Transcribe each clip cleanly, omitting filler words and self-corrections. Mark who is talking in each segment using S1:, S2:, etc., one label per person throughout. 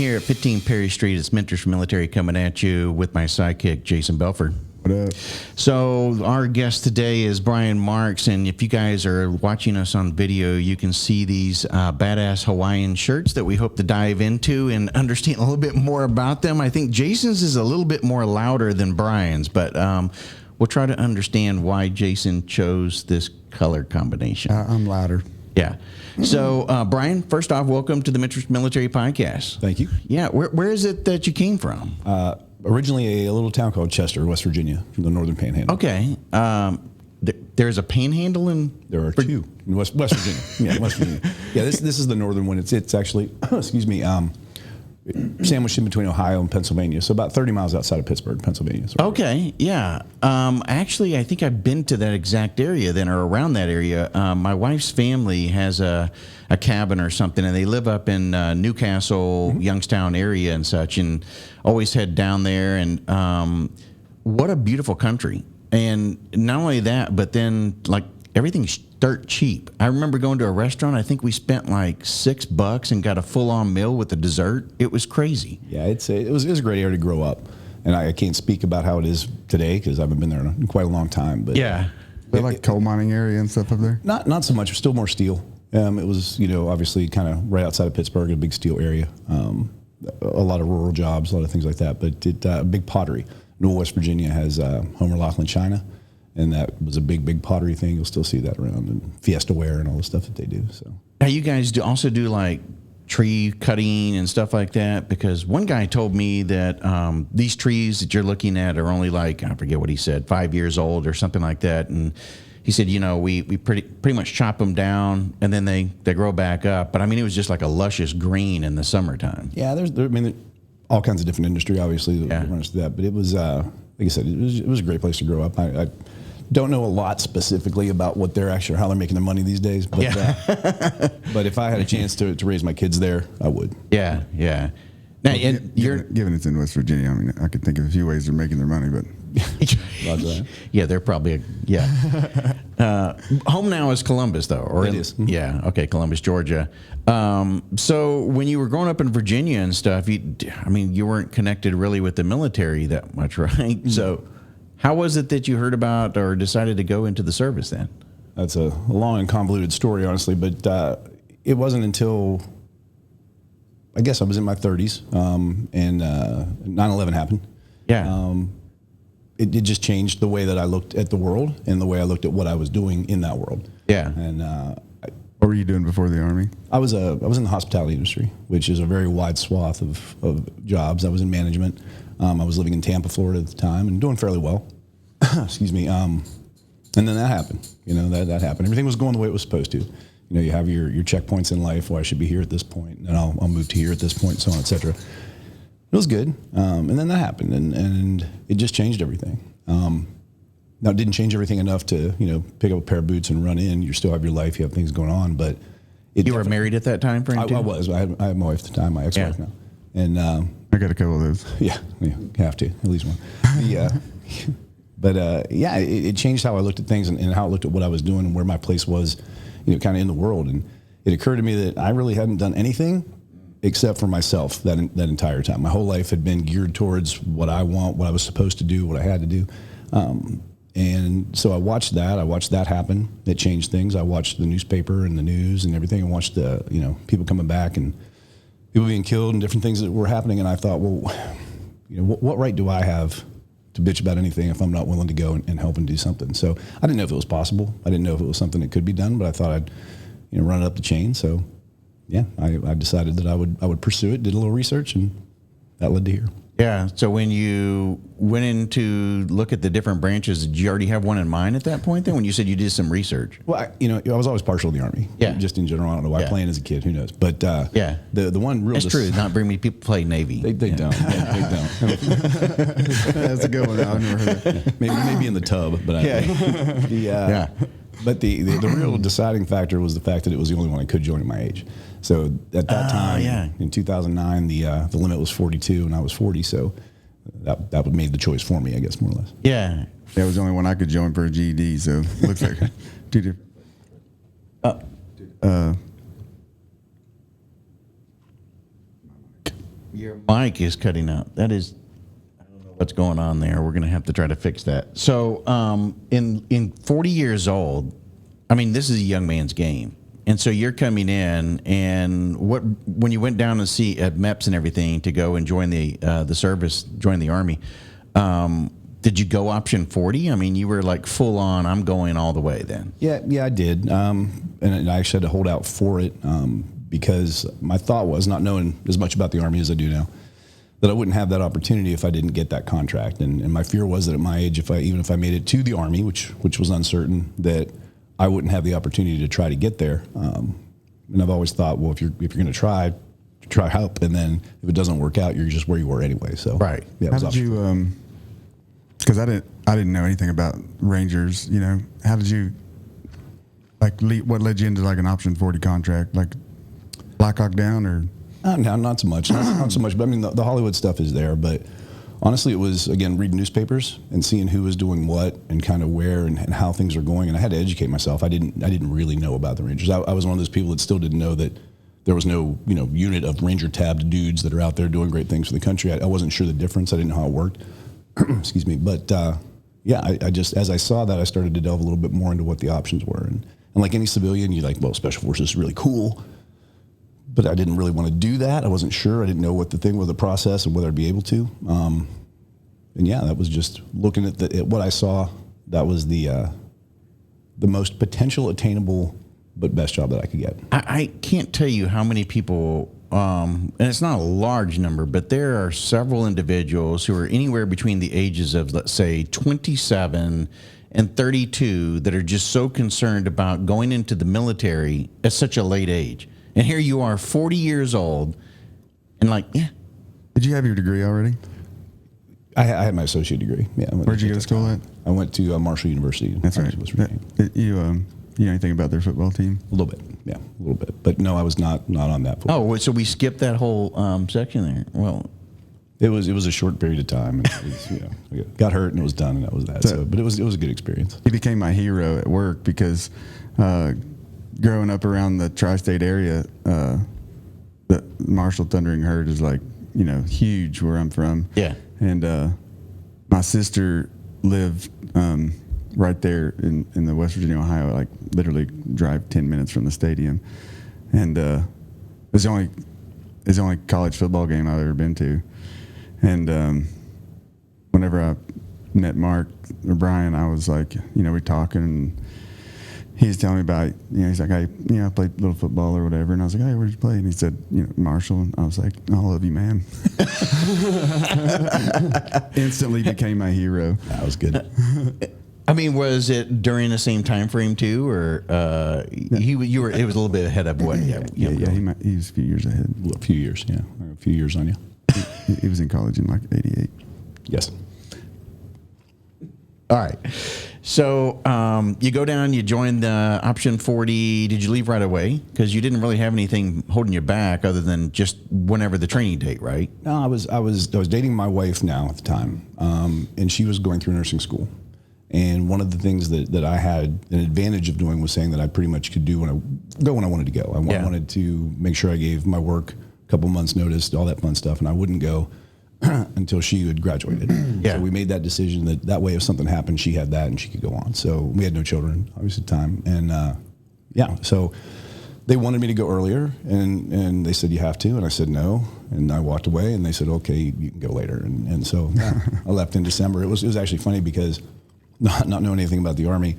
S1: here at 15 Perry Street. It's Mentors for Military coming at you with my sidekick, Jason Belford.
S2: What up?
S1: So our guest today is Brian Marx, and if you guys are watching us on video, you can see these badass Hawaiian shirts that we hope to dive into and understand a little bit more about them. I think Jason's is a little bit more louder than Brian's, but we'll try to understand why Jason chose this color combination.
S2: I'm louder.
S1: Yeah. So, Brian, first off, welcome to the Mentors Military Podcast.
S3: Thank you.
S1: Yeah. Where is it that you came from?
S3: Originally a little town called Chester, West Virginia, from the northern panhandle.
S1: Okay. There's a panhandle in...
S3: There are two in West Virginia. Yeah, West Virginia. Yeah, this is the northern one. It's actually, excuse me, sandwiched in between Ohio and Pennsylvania, so about 30 miles outside of Pittsburgh, Pennsylvania.
S1: Okay, yeah. Actually, I think I've been to that exact area then, or around that area. My wife's family has a cabin or something, and they live up in Newcastle, Youngstown area and such, and always head down there. And what a beautiful country. And not only that, but then, like, everything's dirt cheap. I remember going to a restaurant. I think we spent like $6 and got a full-on meal with a dessert. It was crazy.
S3: Yeah, it was a great area to grow up, and I can't speak about how it is today because I haven't been there in quite a long time. But
S1: yeah,
S2: they like coal mining area and stuff up there.
S3: Not so much. Still more steel. It was obviously kind of right outside of Pittsburgh, a big steel area. A lot of rural jobs, a lot of things like that. But big pottery. North West Virginia has Homer Laughlin China. And that was a big pottery thing. You'll still see that around, and Fiesta Ware and all the stuff that they do. So
S1: now you guys also do like tree cutting and stuff like that? Because one guy told me that these trees that you're looking at are only like, I forget what he said, 5 years old or something like that. And he said, we pretty much chop them down and then they grow back up. But I mean, it was just like a luscious green in the summertime.
S3: Yeah, there's all kinds of different industry, obviously, that runs through that. But it was, like I said, it was a great place to grow up. I don't know a lot specifically about what they're actually, how they're making their money these days. But, but if I had a chance to raise my kids there, I would.
S1: Yeah, yeah. Now,
S2: given it's in West Virginia, I mean, I could think of a few ways they're making their money, but
S1: yeah, they're probably home now is Columbus, though, or
S3: it is. Mm-hmm.
S1: Yeah, okay, Columbus, Georgia. So when you were growing up in Virginia and stuff, you weren't connected really with the military that much, right? Mm-hmm. So how was it that you heard about or decided to go into the service then?
S3: That's a long and convoluted story, honestly, but it wasn't until, I guess I was in my 30s, and 9/11 happened.
S1: Yeah.
S3: It just changed the way that I looked at the world and the way I looked at what I was doing in that world.
S1: Yeah.
S3: And
S2: what were you doing before the Army?
S3: I was in the hospitality industry, which is a very wide swath of jobs. I was in management. I was living in Tampa, Florida at the time, and doing fairly well. Excuse me. And then that happened. That happened. Everything was going the way it was supposed to. You have your checkpoints in life. Well, I should be here at this point, and then I'll move to here at this point, so on, etc. It was good. And then that happened, and it just changed everything. Now, it didn't change everything enough to, pick up a pair of boots and run in. You still have your life. You have things going on, but
S1: you were married at that time frame, too?
S3: I was. I had my wife at the time, my ex-wife now. And
S2: I got a couple of those.
S3: Yeah, you have to, at least one. But it changed how I looked at things and how I looked at what I was doing and where my place was, kind of in the world. And it occurred to me that I really hadn't done anything except for myself that entire time. My whole life had been geared towards what I want, what I was supposed to do, what I had to do. And so I watched that happen. It changed things. I watched the newspaper and the news and everything, and watched the, people coming back and people being killed and different things that were happening. And I thought, well, what right do I have to bitch about anything if I'm not willing to go and help and do something? So I didn't know if it was possible. I didn't know if it was something that could be done, but I thought I'd, run it up the chain. So yeah, I decided that I would pursue it, did a little research, and that led to here.
S1: Yeah. So when you went in to look at the different branches, did you already have one in mind at that point then when you said you did some research?
S3: Well, I was always partial to the Army.
S1: Yeah.
S3: Just in general. I don't know why. Playing as a kid, who knows? But
S1: yeah.
S3: The one real...
S1: That's true. Not very many people play Navy.
S3: They don't. They don't.
S2: That's a good one. I've never heard that.
S3: Maybe in the tub, but yeah. But the real deciding factor was the fact that it was the only one I could join at my age. So at that time, in 2009, the limit was 42, and I was 40. So that made the choice for me, I guess, more or less.
S1: Yeah,
S2: that was the only one I could join for a GED. So it looks like two different.
S1: Your mic is cutting out. That is, I don't know what's going on there. We're going to have to try to fix that. So, in 40 years old, I mean, this is a young man's game. And so you're coming in, and when you went down to see at MEPS and everything to go and join the service, join the Army, did you go option 40? I mean, you were like full on, I'm going all the way then.
S3: Yeah, I did. And I actually had to hold out for it because my thought was, not knowing as much about the Army as I do now, that I wouldn't have that opportunity if I didn't get that contract. And my fear was that at my age, even if I made it to the Army, which was uncertain, that I wouldn't have the opportunity to try to get there. And I've always thought, well, if you're going to try help, and then if it doesn't work out, you're just where you were anyway. So
S1: right.
S3: Yeah.
S2: How did you? Because I didn't know anything about Rangers. You know, how did you? Like, what led you into like an option 40 contract? Like Black Hawk Down or?
S3: No, not so much. Not so much. But I mean, the Hollywood stuff is there, but. Honestly, it was, again, reading newspapers and seeing who was doing what and kind of where and how things are going. And I had to educate myself. I didn't really know about the Rangers. I was one of those people that still didn't know that there was no, unit of Ranger tabbed dudes that are out there doing great things for the country. I wasn't sure the difference. I didn't know how it worked. Excuse me. But, I just, as I saw that, I started to delve a little bit more into what the options were. And like any civilian, you're like, well, Special Forces is really cool. But I didn't really want to do that. I wasn't sure. I didn't know what the thing was, the process, and whether I'd be able to. And yeah, that was just looking at what I saw. That was the most potential attainable but best job that I could get.
S1: I can't tell you how many people, and it's not a large number, but there are several individuals who are anywhere between the ages of, let's say, 27 and 32 that are just so concerned about going into the military at such a late age. And here you are, 40 years old, and like, yeah.
S2: Did you have your degree already?
S3: I had my associate degree. Yeah.
S2: Where'd you go to school at?
S3: I went to Marshall University.
S2: That's right. You know anything about their football team?
S3: A little bit, yeah, a little bit. But no, I was not on that football.
S1: Oh, so we skipped that whole section there. Well,
S3: it was a short period of time. And it was, I got hurt and it was done, and that was that. So, but it was a good experience.
S2: He became my hero at work because growing up around the tri-state area, the Marshall Thundering Herd is like huge where I'm from.
S1: Yeah.
S2: And my sister lived right there in the West Virginia, Ohio, like literally drive 10 minutes from the stadium. And it was the only college football game I've ever been to. And whenever I met Mark or Brian, I was like, we're talking, and he's telling me about, he's like, I played a little football or whatever. And I was like, hey, where'd you play? And he said, Marshall. And I was like, I love you, man. Instantly became my hero.
S3: That was good.
S1: I mean, was it during the same time frame too, or it was a little bit ahead of what?
S2: Yeah. He was a few years ahead.
S3: A few years, yeah. A few years on you.
S2: He was in college in like 88.
S3: Yes.
S1: All right. So you go down, you join the option 40. Did you leave right away? Because you didn't really have anything holding you back other than just whenever the training date, right?
S3: No, I was dating my wife now at the time, and she was going through nursing school. And one of the things that I had an advantage of doing was saying that I pretty much could do when I wanted to go. I wanted to make sure I gave my work a couple months notice, all that fun stuff, and I wouldn't go until she had graduated.
S1: Yeah.
S3: So we made that decision that way if something happened, she had that and she could go on. So we had no children, obviously, at the time. And so they wanted me to go earlier, and they said, you have to. And I said, no. And I walked away, and they said, okay, you can go later. And so I left in December. It was actually funny because not knowing anything about the Army,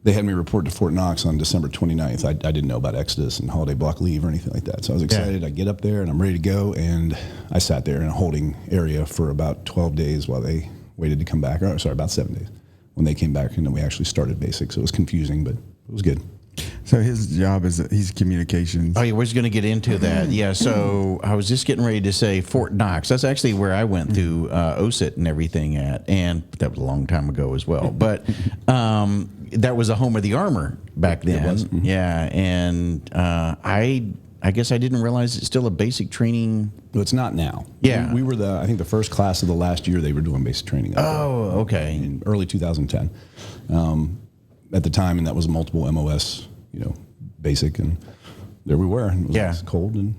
S3: they had me report to Fort Knox on December 29th. I didn't know about Exodus and holiday block leave or anything like that. So I was excited. I get up there and I'm ready to go. And I sat there in a holding area for about 12 days while they waited to come back. Or sorry, about 7 days when they came back, and then we actually started basic. So it was confusing, but it was good.
S2: So his job is he's communications.
S1: Oh, yeah, we're going to get into that. Yeah, so I was just getting ready to say Fort Knox. That's actually where I went through OSIT and everything at, and that was a long time ago as well. But that was the home of the armor back then.
S3: It was. Mm-hmm.
S1: Yeah, and I guess I didn't realize it's still a basic training.
S3: Well, it's not now.
S1: Yeah.
S3: We were I think the first class of the last year they were doing basic training.
S1: Oh, okay.
S3: In early 2010. At the time, and that was multiple MOS, basic, and there we were. And it was cold, and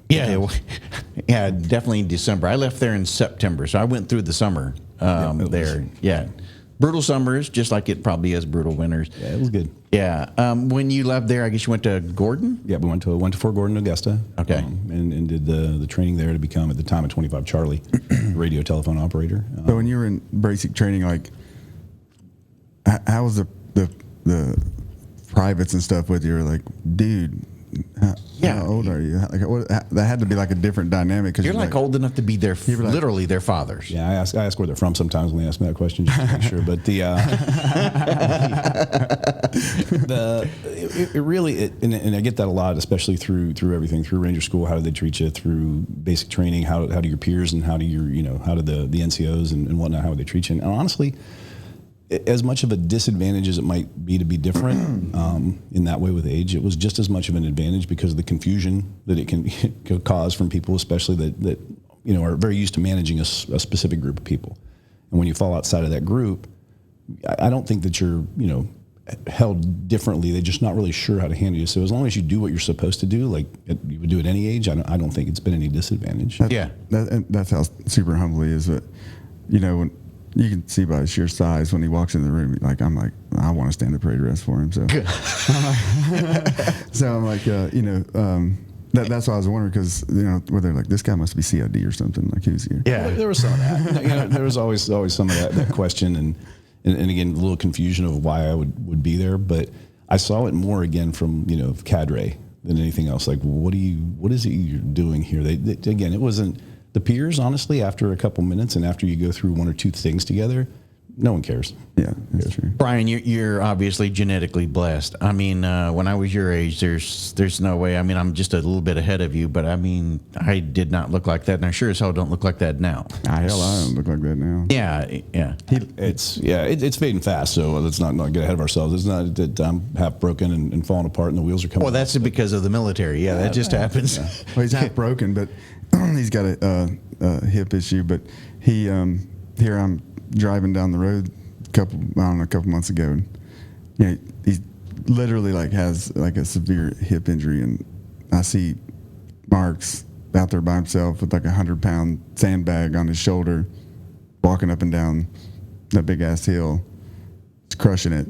S1: Yeah, definitely in December. I left there in September, so I went through the summer there. Yeah, brutal summers, just like it probably is brutal winters.
S3: Yeah, it was good.
S1: Yeah. When you left there, I guess you went to Gordon?
S3: Yeah, we went to Fort Gordon, Augusta.
S1: Okay.
S3: And did the training there to become, at the time, a 25 Charlie radio telephone operator.
S2: So when you were in basic training, like, how was the privates and stuff with you? Like, dude, how old are you? Like, that had to be like a different dynamic. Cause
S1: You're like old enough to be their, literally their fathers.
S3: Yeah, I ask where they're from sometimes when they ask me that question, just to make sure. But it really, and I get that a lot, especially through everything, through Ranger School. How do they treat you? Through basic training, how do your peers and how do how do the NCOs and whatnot, how would they treat you? And honestly, as much of a disadvantage as it might be to be different in that way with age, it was just as much of an advantage because of the confusion that it can cause from people, especially that are very used to managing a specific group of people. And when you fall outside of that group, I don't think that you're held differently. They're just not really sure how to handle you. So as long as you do what you're supposed to do, like you would do at any age, I don't think it's been any disadvantage.
S2: That's how super humble he is. But when you can see by his sheer size when he walks in the room, I'm like, I want to stand a parade arrest for him. So, I'm like, that's why I was wondering because whether like this guy must be COD or something, like who's here?
S3: Yeah, there was some of that. There was always some of that question and again a little confusion of why I would be there, but I saw it more again from cadre than anything else. Like, what is it you're doing here? Again, it wasn't. The peers, honestly, after a couple minutes and after you go through one or two things together, no one cares.
S2: Yeah, that's true.
S1: Brian, you're obviously genetically blessed. I mean, when I was your age, there's no way. I mean, I'm just a little bit ahead of you, but I mean, I did not look like that, and I sure as hell don't look like that now.
S2: I don't look like that now.
S1: Yeah.
S3: It's fading fast, so let's not get ahead of ourselves. It's not that I'm half broken and falling apart, and the wheels are coming.
S1: Well, that's because of the military. Yeah, that just happens.
S2: Yeah. Well, he's half broken, but he's got a hip issue. But here I'm driving down the road a couple months ago, and he literally has like a severe hip injury, and I see Marx out there by himself with like 100-pound sandbag on his shoulder, walking up and down that big ass hill, just crushing it.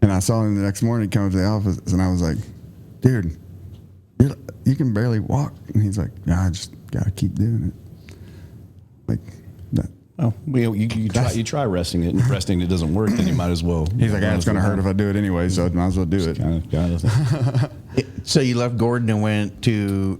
S2: And I saw him the next morning come to the office, and I was like, dude, you can barely walk. And he's like, I just gotta keep doing it. Like that.
S3: Well, you try resting it, and if resting it doesn't work, then you might as well.
S2: He's like, it's going to hurt if I do it anyway, so I might as well do it.
S3: Kind of
S1: So you left Gordon and went to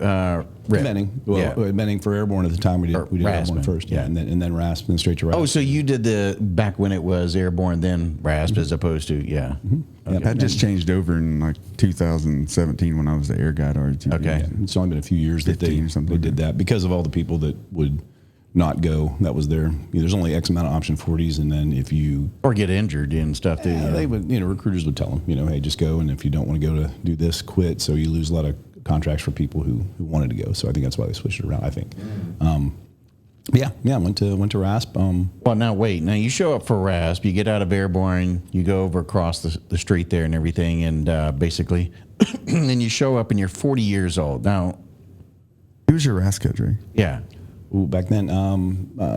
S3: Benning. Benning for airborne at the time. We did airborne first, and then RASP, and then straight to RASP.
S1: Oh, so you did back when it was airborne, then RASP, as opposed to Okay.
S2: That just changed over in like 2017 when I was the air guide RTP.
S1: Okay,
S3: it's only been a few years that they did that because of all the people that would not go. That was their. There's only X amount of option 40s, and then if you
S1: get injured and stuff too.
S3: They would. Recruiters would tell them, hey, just go, and if you don't want to go to do this, quit. So you lose a lot of contracts for people who wanted to go. So I think that's why they switched it around. I think. Went to RASP.
S1: Well, now wait. Now you show up for RASP. You get out of airborne. You go over across the street there and everything, and basically, and then you show up and you're 40 years old. Now,
S2: who was your RASP coach, Ray?
S1: Yeah.
S3: Ooh, back then,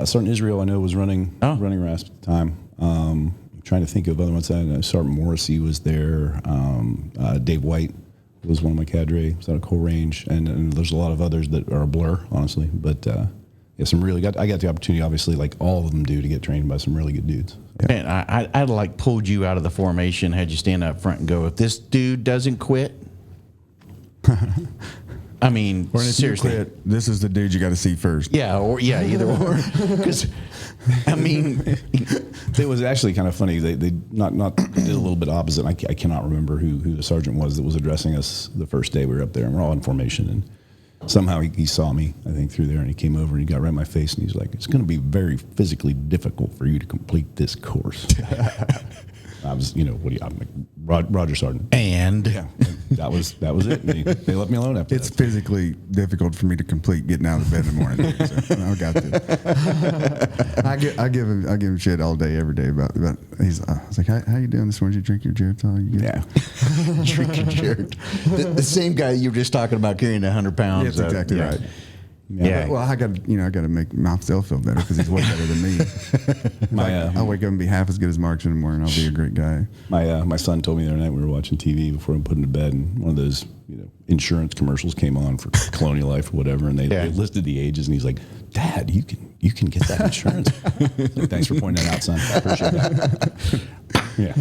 S3: Sergeant Israel, I know, was running RASP at the time. I'm trying to think of other ones. Sergeant Morrissey was there. Dave White was one of my cadre. Was out of Coal Range, and there's a lot of others that are a blur, honestly. But some really I got the opportunity, obviously, like all of them do, to get trained by some really good dudes.
S1: Yeah. And I'd like pulled you out of the formation, had you stand up front and go, if this dude doesn't quit. I mean, seriously,
S2: quit, this is the dude you got to see first.
S1: Yeah, either or. Because, I mean,
S3: it was actually kind of funny. They did a little bit opposite. I cannot remember who the sergeant was that was addressing us the first day we were up there, and we're all in formation. And somehow he saw me, I think, through there, and he came over and he got right in my face, and he's like, "It's going to be very physically difficult for you to complete this course." I was, I'm like, Roger Sergeant.
S1: And
S3: that was it. They left me alone after
S2: It's
S3: that.
S2: physically difficult for me to complete getting out of bed in the morning. So I got to. I give him shit all day, every day about. I was like, how you doing this morning? Did you drink your Geritol? You good?
S3: Yeah.
S1: Drinking shirt. The same guy you were just talking about carrying 100 pounds.
S2: That's exactly
S1: yeah.
S2: right.
S1: Yeah.
S2: Well, I got to make myself feel better because he's way better than me. I'll wake up and be half as good as Marx in the morning. I'll be a great guy.
S3: My son told me the other night we were watching TV before I'm putting to bed, and one of those insurance commercials came on for Colonial Life or whatever, and they listed the ages, and he's like, "Dad, you can get that insurance." Like, thanks for pointing that out, son. I appreciate that. Yeah.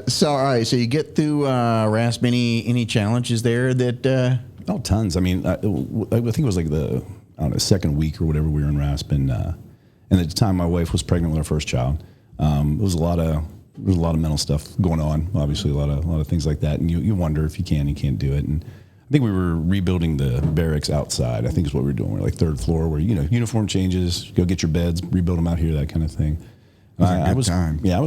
S1: So all right, so you get through RASP. Any challenges there that?
S3: Oh, tons. I mean, I think it was like the second week or whatever we were in RASP, and at the time my wife was pregnant with our first child. There was a lot of mental stuff going on. Obviously, a lot of things like that, and you wonder if you can't do it. And I think we were rebuilding the barracks outside. I think is what we were doing. We're like third floor, where uniform changes, go get your beds, rebuild them out here, that kind of thing.
S2: I was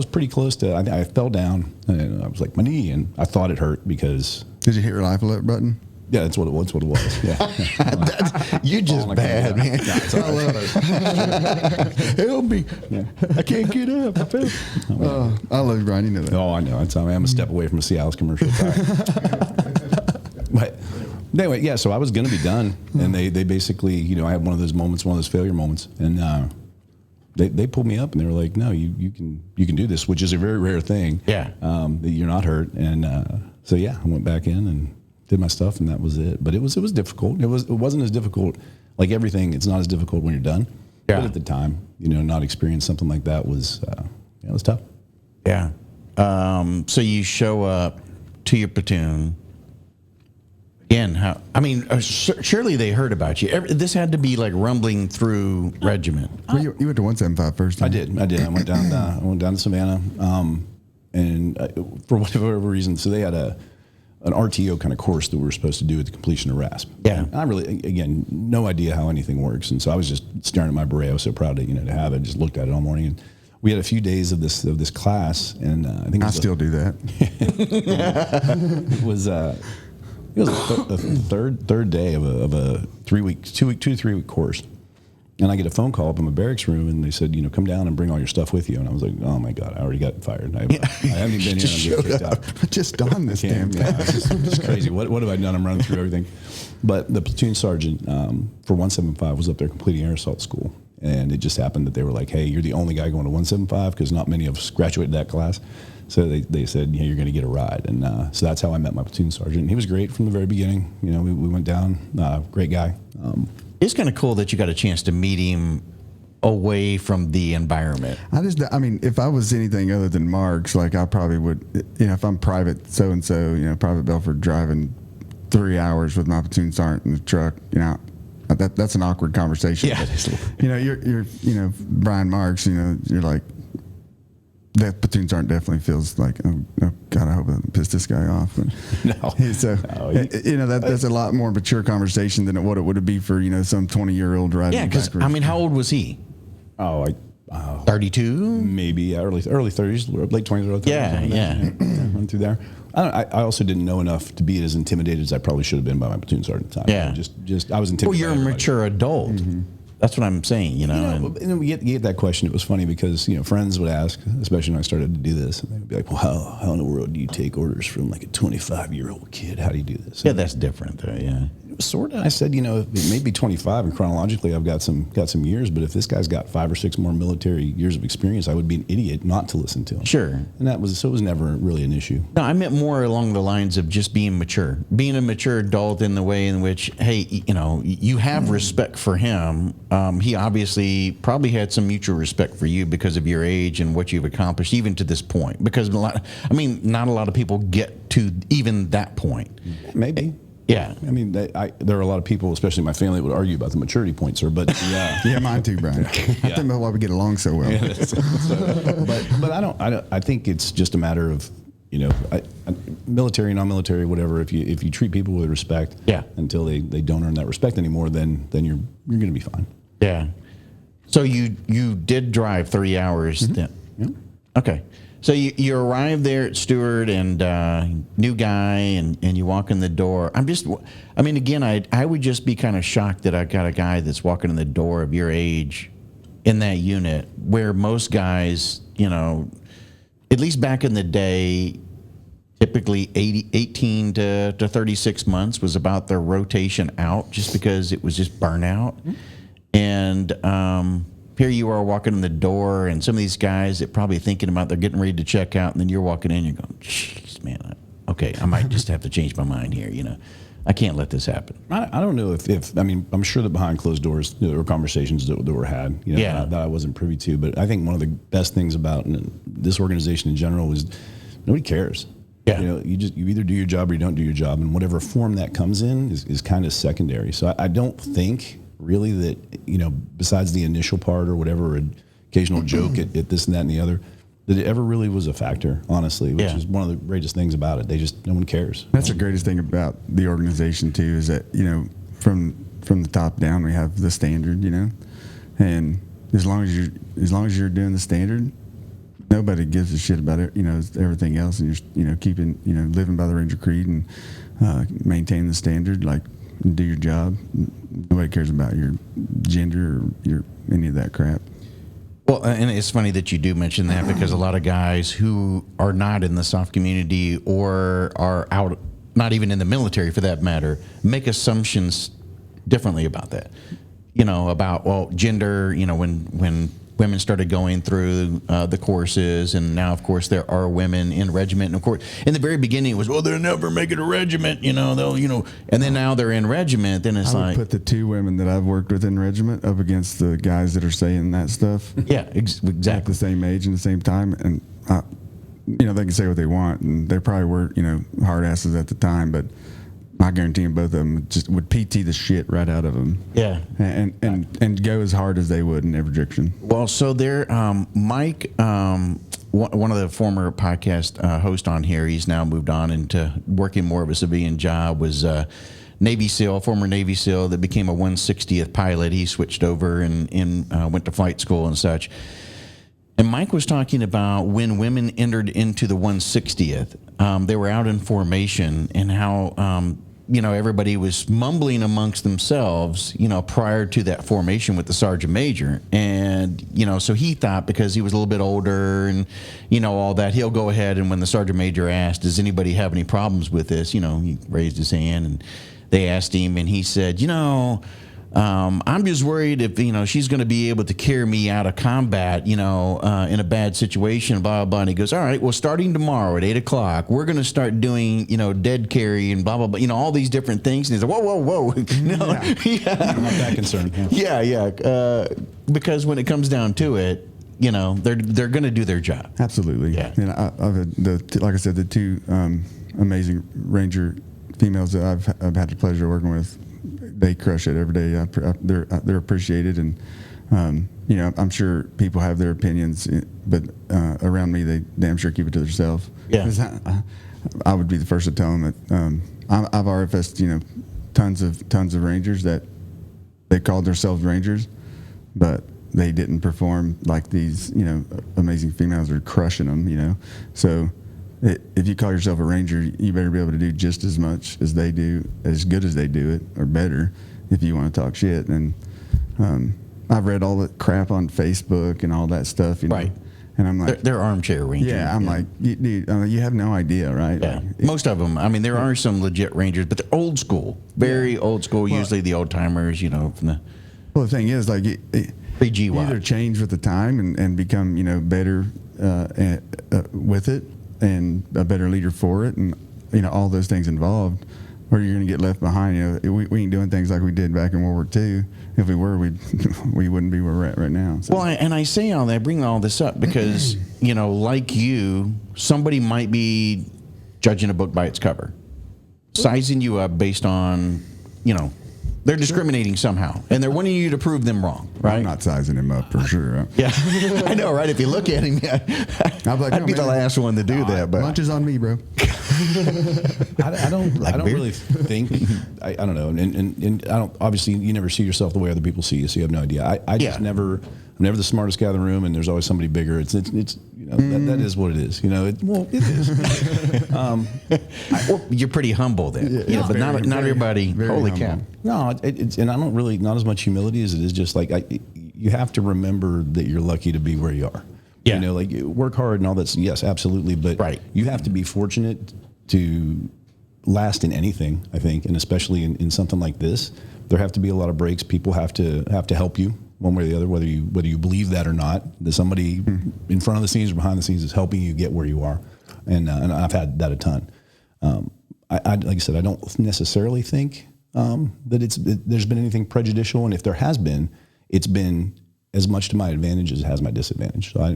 S3: pretty close to. I fell down, and I was like my knee, and I thought it hurt because.
S2: Did you hit your life alert button?
S3: Yeah, that's what it was. Yeah.
S1: You're just bad, man. Help me!
S3: Yeah.
S1: I can't get up. I fell.
S2: I love you, Brian. You know that.
S3: Oh, I know. I'm a step away from a Cialis commercial. But anyway, yeah. So I was going to be done, and they basically, I had one of those moments, one of those failure moments, and they pulled me up, and they were like, "No, you can do this," which is a very rare thing.
S1: Yeah.
S3: That you're not hurt, and so yeah, I went back in and did my stuff, and that was it. But it was difficult. It wasn't as difficult. Like everything, it's not as difficult when you're done.
S1: Yeah.
S3: But at the time, not experience something like that was it was tough.
S1: Yeah. So you show up to your platoon. Again, surely they heard about you. This had to be like rumbling through regiment.
S2: Well, you went to 175 first.
S3: I did. I went down to Savannah, and for whatever reason, so they had an RTO kind of course that we were supposed to do at the completion of RASP.
S1: Yeah.
S3: And I really, again, no idea how anything works, and so I was just staring at my beret. I was so proud to have it. Just looked at it all morning, and we had a few days of this class, and I think
S2: I still do that.
S3: It was the third day of a 2 to 3 week course. And I get a phone call up in my barracks room, and they said, come down and bring all your stuff with you. And I was like, oh my God, I already got fired. I haven't even been here. I'm getting kicked out.
S2: I just donned this damn thing.
S3: Yeah, it's crazy. What have I done? I'm running through everything. But the platoon sergeant for 175 was up there completing air assault school. And it just happened that they were like, hey, you're the only guy going to 175 because not many of us graduated that class. So they said, you're going to get a ride. And so that's how I met my platoon sergeant. He was great from the very beginning. We went down, great guy.
S1: It's kind of cool that you got a chance to meet him away from the environment.
S2: If I was anything other than Marx, like I probably would, if I'm private so-and-so, Private Belford driving 3 hours with my platoon sergeant in the truck, that's an awkward conversation.
S1: Yeah.
S2: You're Brian Marx, you're like, that platoon sergeant definitely feels like, oh God, I hope I don't piss this guy off. But that's a lot more mature conversation than what it would be for some 20-year-old riding.
S1: Yeah, because how old was he? 32,
S3: maybe early 30s, late 20s, early 30s.
S1: Yeah.
S3: Run through there. I also didn't know enough to be as intimidated as I probably should have been by my platoon sergeant at the time.
S1: Yeah,
S3: just I was intimidated.
S1: Well, you're a mature adult. Mm-hmm. That's what I'm saying,
S3: and then we get that question. It was funny because, friends would ask, especially when I started to do this, and they'd be like, well, how in the world do you take orders from like a 25-year-old kid? How do you do this?
S1: Yeah, that's different though, yeah.
S3: Sort of. I said, it may be 25, and chronologically I've got some years, but if this guy's got 5 or 6 more military years of experience, I would be an idiot not to listen to him.
S1: Sure.
S3: And it was never really an issue.
S1: No, I meant more along the lines of just being mature. Being a mature adult in the way in which, hey, you have respect for him. He obviously probably had some mutual respect for you because of your age and what you've accomplished, even to this point. Because not a lot of people get to even that point.
S3: Maybe.
S1: Yeah.
S3: There are a lot of people, especially my family, that would argue about the maturity point, sir. But
S2: yeah, mine too, Brian. I think about why we get along so well.
S3: But I think it's just a matter of military, non-military, whatever. If you treat people with respect, until they don't earn that respect anymore, then you're going to be fine.
S1: Yeah. So you did drive 3 hours then.
S3: Yeah.
S1: Okay. So you arrive there at Stewart and new guy and you walk in the door. Again, I would just be kind of shocked that I got a guy that's walking in the door of your age in that unit, where most guys, at least back in the day, typically 18 to 36 months was about their rotation out, just because it was just burnout. And here you are walking in the door, and some of these guys that probably thinking about they're getting ready to check out, and then you're walking in, you're going, jeez, man, okay, I might just have to change my mind here. I can't let this happen.
S3: I don't know if I'm sure that behind closed doors there were conversations that were had, that I wasn't privy to. But I think one of the best things about this organization in general is nobody cares.
S1: Yeah.
S3: You either do your job or you don't do your job, and whatever form that comes in is kind of secondary. So I don't think really that, besides the initial part or whatever, an occasional joke at this and that and the other, that it ever really was a factor, honestly, which is one of the greatest things about it. No one cares.
S2: That's the greatest thing about the organization too, is that, from the top down, we have the standard, and as long as you're doing the standard, nobody gives a shit about it, everything else, and you're keeping, living by the Ranger Creed and maintain the standard, do your job. Nobody cares about your gender or any of that crap.
S1: Well, and it's funny that you do mention that, because a lot of guys who are not in the soft community or are out, not even in the military for that matter, make assumptions differently about that. About gender. When women started going through the courses, and now, of course, there are women in regiment. And of course, in the very beginning, it was, they'll never make it a regiment, they'll, and then now they're in regiment. Then it's
S2: I would put the two women that I've worked with in regiment up against the guys that are saying that stuff.
S1: Yeah, exactly.
S2: At the same age and the same time, and they can say what they want, and they probably were, hard asses at the time, but I guarantee you both of them just would PT the shit right out of them.
S1: Yeah.
S2: And go as hard as they would in every direction.
S1: Well, so there, Mike, one of the former podcast hosts on here, he's now moved on into working more of a civilian job, was Navy SEAL, former Navy SEAL that became a 160th pilot. He switched over and went to flight school and such. And Mike was talking about when women entered into the 160th, they were out in formation, and how, everybody was mumbling amongst themselves, prior to that formation with the sergeant major. And, so he thought, because he was a little bit older and, all that, he'll go ahead, and when the sergeant major asked, does anybody have any problems with this? He raised his hand, and they asked him, and he said, I'm just worried if, she's going to be able to carry me out of combat, in a bad situation, blah, blah, blah. And he goes, all right, well, starting tomorrow at 8:00, we're going to start doing, dead carry and blah, blah, blah, all these different things. And he's like, whoa.
S3: I'm not that concerned.
S1: Yeah. Because when it comes down to it, they're going to do their job.
S2: Absolutely.
S1: Yeah.
S2: And I've had like I said, the two amazing Ranger females that I've had the pleasure of working with, they crush it every day. They're appreciated, and I'm sure people have their opinions, but around me, they damn sure keep it to themselves.
S1: Yeah,
S2: I would be the first to tell them that I've RFS'd tons of Rangers that they called themselves Rangers, but they didn't perform like these amazing females are crushing them. So. If you call yourself a Ranger, you better be able to do just as much as they do, as good as they do it, or better, if you want to talk shit. And I've read all the crap on Facebook and all that stuff,
S1: right?
S2: And I'm like,
S1: they're armchair Rangers.
S2: Yeah, I'm like, dude, you have no idea, right?
S1: Yeah, most of them. There are some legit Rangers, but they're old school, very old school. Well, usually the old timers, from the.
S2: Well, the thing is, like, you either change with the time and become, better with it, and a better leader for it, and all those things involved, or you're going to get left behind. We ain't doing things like we did back in World War II. If we were, we wouldn't be where we're at right now. So.
S1: Well, and I say all that, bring all this up because like you, somebody might be judging a book by its cover, sizing you up based on they're discriminating somehow, and they're wanting you to prove them wrong, right?
S2: I'm not sizing him up for sure. Huh?
S1: Yeah, I know, right? If you look at him, I'd be the last one to do that. But
S2: lunch is on me, bro.
S3: I don't really think. I don't know, and I don't. Obviously, you never see yourself the way other people see you, so you have no idea. I'm never the smartest guy in the room, and there's always somebody bigger. It's You know, that is what it is. You know, it is.
S1: Well, you're pretty humble then. You know, but not everybody. Holy cow.
S3: No, it's and I don't really, not as much humility as it is just like you have to remember that you're lucky to be where you are.
S1: Yeah.
S3: You know, like work hard and all that. Yes, absolutely. But
S1: right.
S3: You have to be fortunate to last in anything, I think, and especially in something like this. There have to be a lot of breaks. People have to help you one way or the other, whether you believe that or not. That somebody in front of the scenes or behind the scenes is helping you get where you are, and I've had that a ton. I like I said, I don't necessarily think that there's been anything prejudicial, and if there has been, it's been as much to my advantage as it has my disadvantage. So I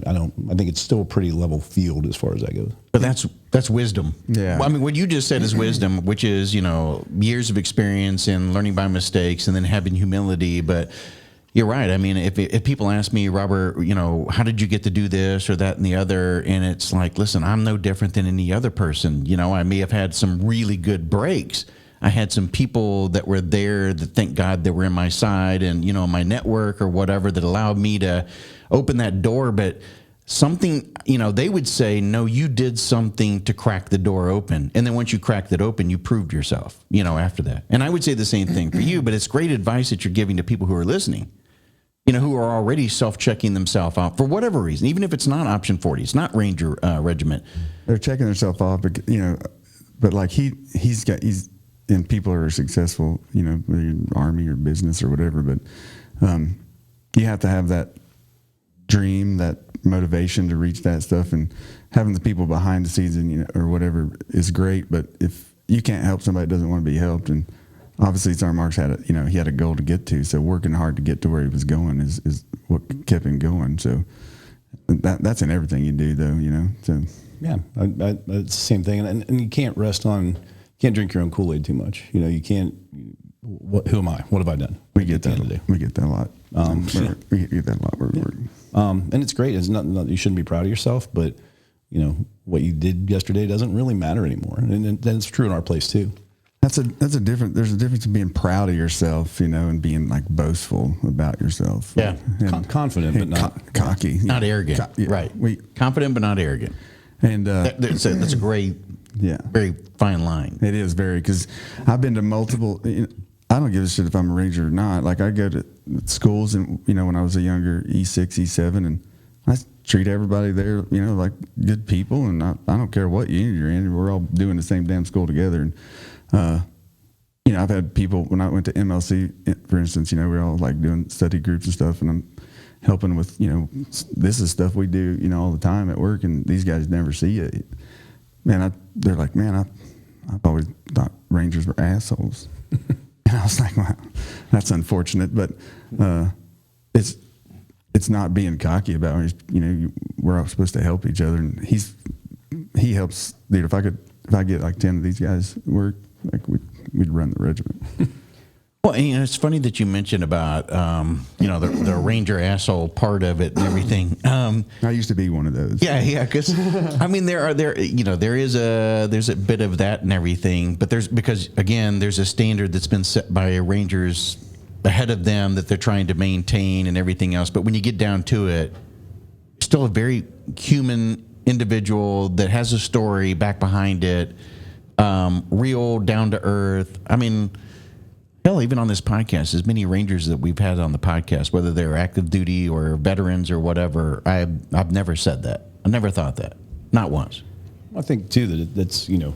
S3: think it's still a pretty level field as far as that goes.
S1: But that's wisdom.
S2: Yeah.
S1: Well, I mean, what you just said is wisdom, which is, you know, years of experience and learning by mistakes and then having humility. But you're right. I mean, if people ask me, Robert, you know, how did you get to do this or that and the other? And it's like, listen, I'm no different than any other person. You know, I may have had some really good breaks. I had some people that were there that, thank God, they were in my side and, you know, my network or whatever that allowed me to open that door. But something, you know, they would say, no, you did something to crack the door open. And then once you cracked it open, you proved yourself, you know, after that. And I would say the same thing for you, but it's great advice that you're giving to people who are listening, you know, who are already self-checking themselves out for whatever reason, even if it's not option 40, it's not Ranger Regiment.
S2: They're checking themselves off, but, you know, but like he's and people are successful, you know, whether you're in army or business or whatever, but you have to have that dream, that motivation to reach that stuff, and having the people behind the scenes and, you know, or whatever is great. But if you can't help somebody that doesn't want to be helped, and obviously Sergeant Marx he had a goal to get to, so working hard to get to where he was going is what kept him going. So that's in everything you do, though, you know. So
S3: yeah, it's the same thing, and you can't rest on. Can't drink your own Kool-Aid too much. You know, you can't. Who am I? What have I done?
S2: We get that. We get that a lot. We get that a lot.
S3: And it's great. It's not you shouldn't be proud of yourself, but you know what you did yesterday doesn't really matter anymore. And it's true in our place too.
S2: That's a different. There's a difference in being proud of yourself, you know, and being like boastful about yourself.
S1: Yeah,
S3: confident, but not
S2: cocky,
S1: not arrogant. Right. Confident but not arrogant.
S2: And
S1: that's a great.
S2: Yeah,
S1: very fine line.
S2: It is very, because I've been to multiple. You know, I don't give a shit if I'm a Ranger or not. Like I go to schools, and you know, when I was a younger E6, E7, and I treat everybody there, you know, like good people, and I don't care what unit you're in. We're all doing the same damn school together. And you know, I've had people when I went to MLC, for instance. You know, we're all like doing study groups and stuff, and I'm helping with, you know, this is stuff we do, you know, all the time at work, and these guys never see it. Man, they're like, man, I've always thought Rangers were assholes. And I was like, wow, that's unfortunate. But it's not being cocky about it. You know, we're all supposed to help each other. And he helps. Dude, if I get like 10 of these guys work, like we'd run the regiment.
S1: Well, and, you know, it's funny that you mentioned about, you know, the Ranger asshole part of it and everything.
S2: I used to be one of those.
S1: Yeah, because I mean, there's a bit of that and everything, but because again, there's a standard that's been set by Rangers ahead of them that they're trying to maintain and everything else. But when you get down to it, still a very human individual that has a story back behind it, real, down to earth. I mean. Hell, even on this podcast, as many Rangers that we've had on the podcast, whether they're active duty or veterans or whatever, I've never said that. I never thought that. Not once.
S3: I think, too, that that's, you know,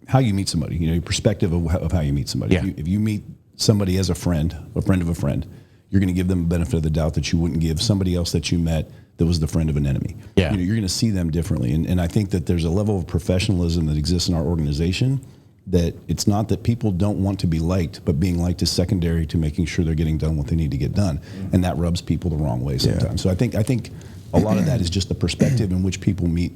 S3: how you meet somebody, you know, your perspective of how you meet somebody.
S1: Yeah.
S3: If you meet somebody as a friend of a friend, you're going to give them the benefit of the doubt that you wouldn't give somebody else that you met that was the friend of an enemy.
S1: Yeah.
S3: You know, you're going to see them differently. And I think that there's a level of professionalism that exists in our organization that it's not that people don't want to be liked, but being liked is secondary to making sure they're getting done what they need to get done. And that rubs people the wrong way sometimes. Yeah. So I think a lot of that is just the perspective in which people meet,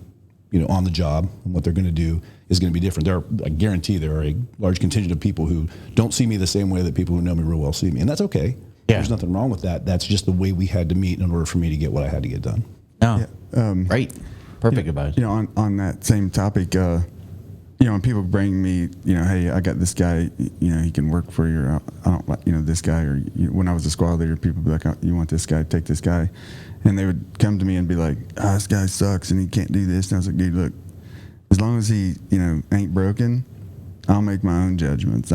S3: you know, on the job, and what they're going to do is going to be different. I guarantee there are a large contingent of people who don't see me the same way that people who know me real well see me. And that's okay. Yeah. There's nothing wrong with that. That's just the way we had to meet in order for me to get what I had to get done.
S1: Oh, yeah. Right. Perfect advice.
S2: You know, on that same topic, you know, when people bring me, you know, hey, I got this guy, you know, he can work for you. I don't like, you know, this guy. Or when I was a squad leader, people would be like, oh, you want this guy, take this guy. and they would come to me and be like, this guy sucks and he can't do this. And I was like, dude, look, as long as he, ain't broken, I'll make my own judgments.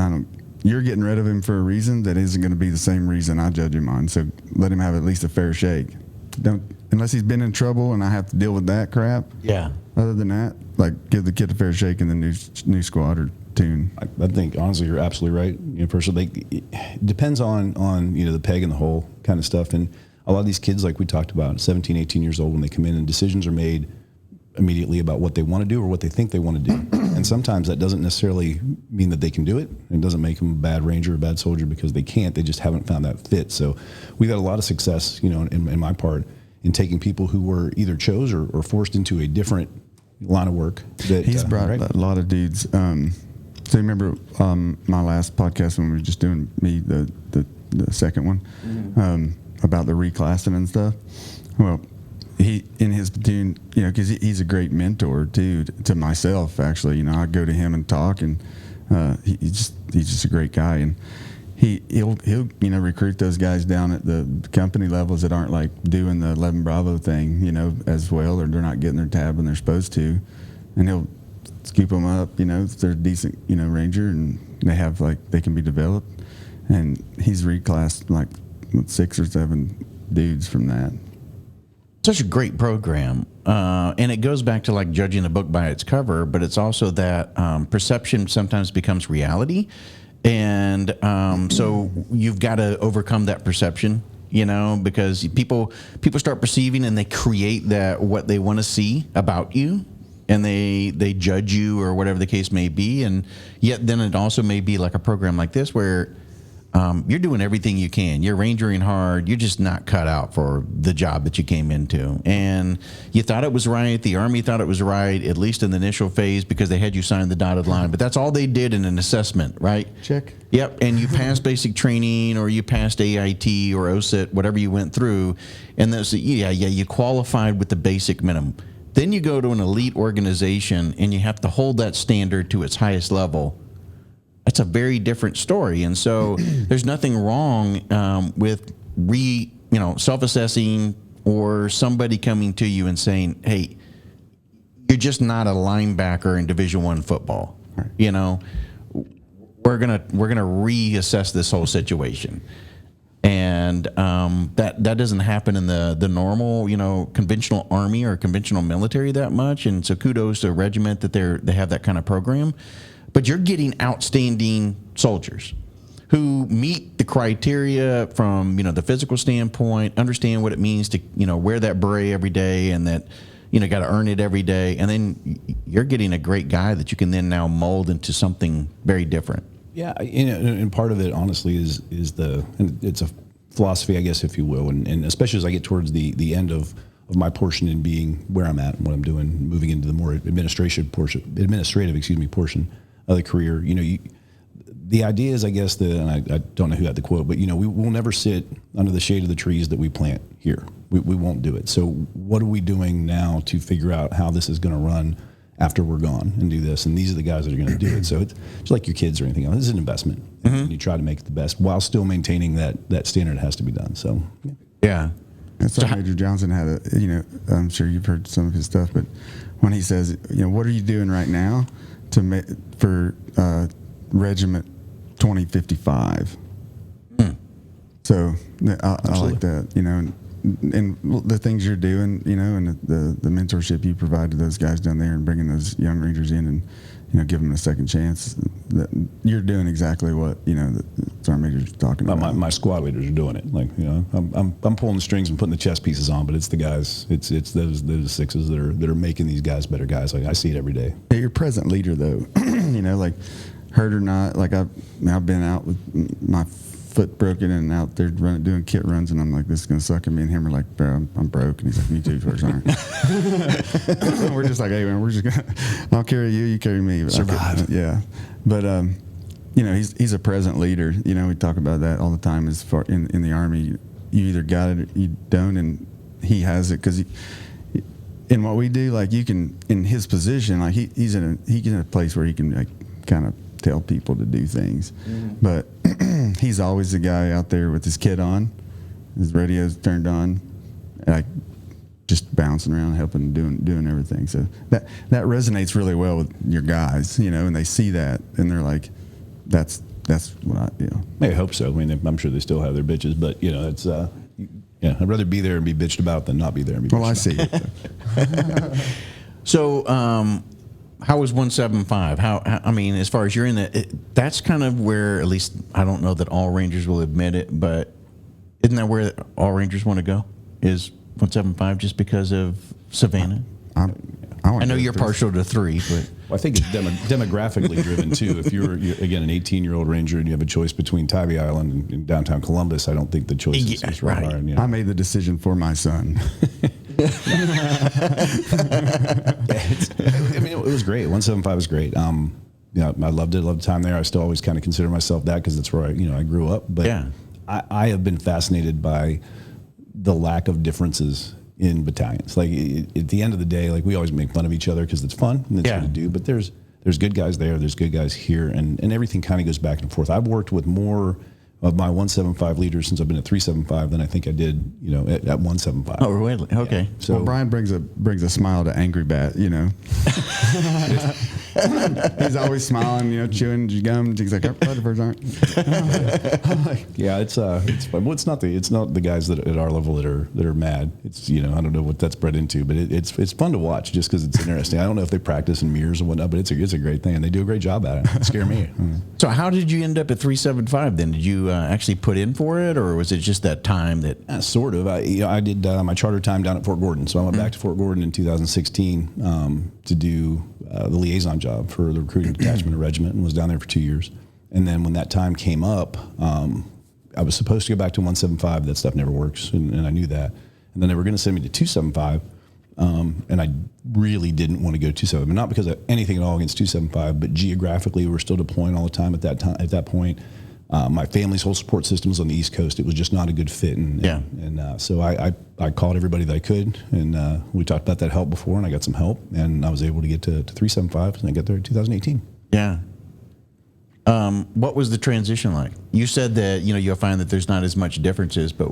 S2: You're getting rid of him for a reason that isn't going to be the same reason I judge him on. So let him have at least a fair shake. Unless he's been in trouble and I have to deal with that crap.
S1: Yeah.
S2: Other than that, like, give the kid a fair shake in the new squad or tune.
S3: I think honestly you're absolutely right. Personally, it depends on the peg in the hole kind of stuff. And a lot of these kids, like we talked about, 17, 18 years old, when they come in and decisions are made immediately about what they want to do or what they think they want to do. And sometimes that doesn't necessarily mean that they can do it. It doesn't make them a bad ranger or a bad soldier because they can't. They just haven't found that fit. So we've had a lot of success, in my part, in taking people who were either chose or forced into a different line of work. That
S2: he's brought a lot of dudes. So remember my last podcast when we were just doing the second one about the reclassing and stuff. Well, he in his platoon, because he's a great mentor too to myself. Actually, I go to him and talk, and he's just a great guy, and he'll recruit those guys down at the company levels that aren't like doing the 11 Bravo thing, as well, or they're not getting their tab when they're supposed to, and he'll scoop them up, if they're a decent, ranger, and they can be developed, and he's reclassed like 6 or 7 dudes from that.
S1: Such a great program, and it goes back to like judging a book by its cover, but it's also that perception sometimes becomes reality, and so you've got to overcome that perception, because people start perceiving and they create what they want to see about you, and they judge you or whatever the case may be, and yet then it also may be like a program like this where you're doing everything you can. You're rangering hard. You're just not cut out for the job that you came into. And you thought it was right. The Army thought it was right, at least in the initial phase, because they had you sign the dotted line. But that's all they did in an assessment, right?
S2: Check.
S1: Yep. And you passed basic training, or you passed AIT or OSIT, whatever you went through. And you qualified with the basic minimum. Then you go to an elite organization and you have to hold that standard to its highest level. That's a very different story. And so there's nothing wrong with self-assessing, or somebody coming to you and saying, hey, you're just not a linebacker in Division I football. Right. We're gonna reassess this whole situation. And that doesn't happen in the normal, conventional Army or conventional military that much. And so kudos to a regiment that they have that kind of program. But you're getting outstanding soldiers who meet the criteria from, the physical standpoint, understand what it means to, wear that beret every day, and that, got to earn it every day. And then you're getting a great guy that you can then now mold into something very different.
S3: Yeah, and part of it, honestly, is it's a philosophy, I guess, if you will, and especially as I get towards the end of my portion in being where I'm at and what I'm doing, moving into the more administrative portion of the career. The idea is, I guess, and I don't know who had the quote, but we will never sit under the shade of the trees that we plant here. We won't do it. So what are we doing now to figure out how this is going to run after we're gone and do this? And these are the guys that are going to do it. So it's just like your kids or anything else. This is an investment. Mm-hmm. And you try to make it the best while still maintaining that standard that has to be done. So,
S1: yeah.
S2: That's why Major Johnson had I'm sure you've heard some of his stuff, but when he says, what are you doing right now for Regiment 2055? So I like that, and the things you're doing, and the mentorship you provide to those guys down there, and bringing those young Rangers in, and give them a second chance. That you're doing exactly what the Sergeant Major's talking about.
S3: My squad leaders are doing it. Like I'm pulling the strings and putting the chess pieces on, but it's the guys. It's those sixes that are making these guys better guys. Like I see it every day.
S2: Yeah, your present leader though, like hurt or not, like I've been out with my foot broken and out there doing kit runs, and I'm like, this is gonna suck. And me and him are like, bro, I'm broke, and he's like, me too, Sergeant. We're just like, hey man, we're just gonna, I'll carry you, you carry me. But
S3: survive.
S2: Yeah, but he's a present leader. We talk about that all the time. As far in the Army, you either got it or you don't, and he has it because in what we do, like you can, in his position, like he's in a place where he can like kind of tell people to do things, but he's always the guy out there with his kit on, his radio's turned on, like just bouncing around, helping, doing everything. So that resonates really well with your guys, you know, and they see that and they're like, that's what I, you know.
S3: I hope so. I mean, I'm sure they still have their bitches, but you know, it's yeah, I'd rather be there and be bitched about than not be there and be bitched
S2: Well, I
S3: about.
S2: see it.
S1: So, how was 175? How I mean, as far as you're in that's kind of where, at least I don't know that all Rangers will admit it, but isn't that where all Rangers want to go? Is 175 just because of Savannah? I know you're partial to 3, but
S3: Well, I think it's demographically driven too. If you're again an 18-year-old Ranger and you have a choice between Tybee Island and downtown Columbus, I don't think the choice is right.
S1: Right.
S3: Hard, you know.
S2: I made the decision for my son.
S3: I mean, it was great. 175 was great. You know, I loved it. Loved the time there. I still always kind of consider myself that because that's where I grew up. But
S1: yeah.
S3: I have been fascinated by the lack of differences in battalions. Like at the end of the day, like we always make fun of each other because it's fun and it's good to do. But there's good guys there. There's good guys here, and everything kind of goes back and forth. I've worked with more of my 175 leaders since I've been at 375 than I think I did, you know, at 175.
S1: Oh, really? Okay.
S3: Yeah. So
S2: well, Brian brings a smile to Angry Bat, you know. He's always smiling, you know, chewing gum. He's like, predators aren't.
S3: yeah, it's fun. Well, it's not the guys that at our level that are mad. It's, you know, I don't know what that's bred into, but it's fun to watch just because it's interesting. I don't know if they practice in mirrors and whatnot, but it's a great thing, and they do a great job at it. It scare me.
S1: So how did you end up at 375 then? Did you actually put in for it, or was it just that time that?
S3: Sort of. I did my charter time down at Fort Gordon, so I went back to Fort Gordon in 2016 to do the liaison job for the recruiting detachment of regiment, and was down there for 2 years. And then when that time came up, I was supposed to go back to 175. That stuff never works, and I knew that. And then they were going to send me to 275, and I really didn't want to go to 275. Not because of anything at all against 275, but geographically we're still deploying all the time at that point. My family's whole support system was on the East Coast. It was just not a good fit. So I called everybody that I could, and we talked about that help before, and I got some help, and I was able to get to 375, and I got there in 2018.
S1: Yeah. What was the transition like? You said that, you know, you'll find that there's not as much differences, but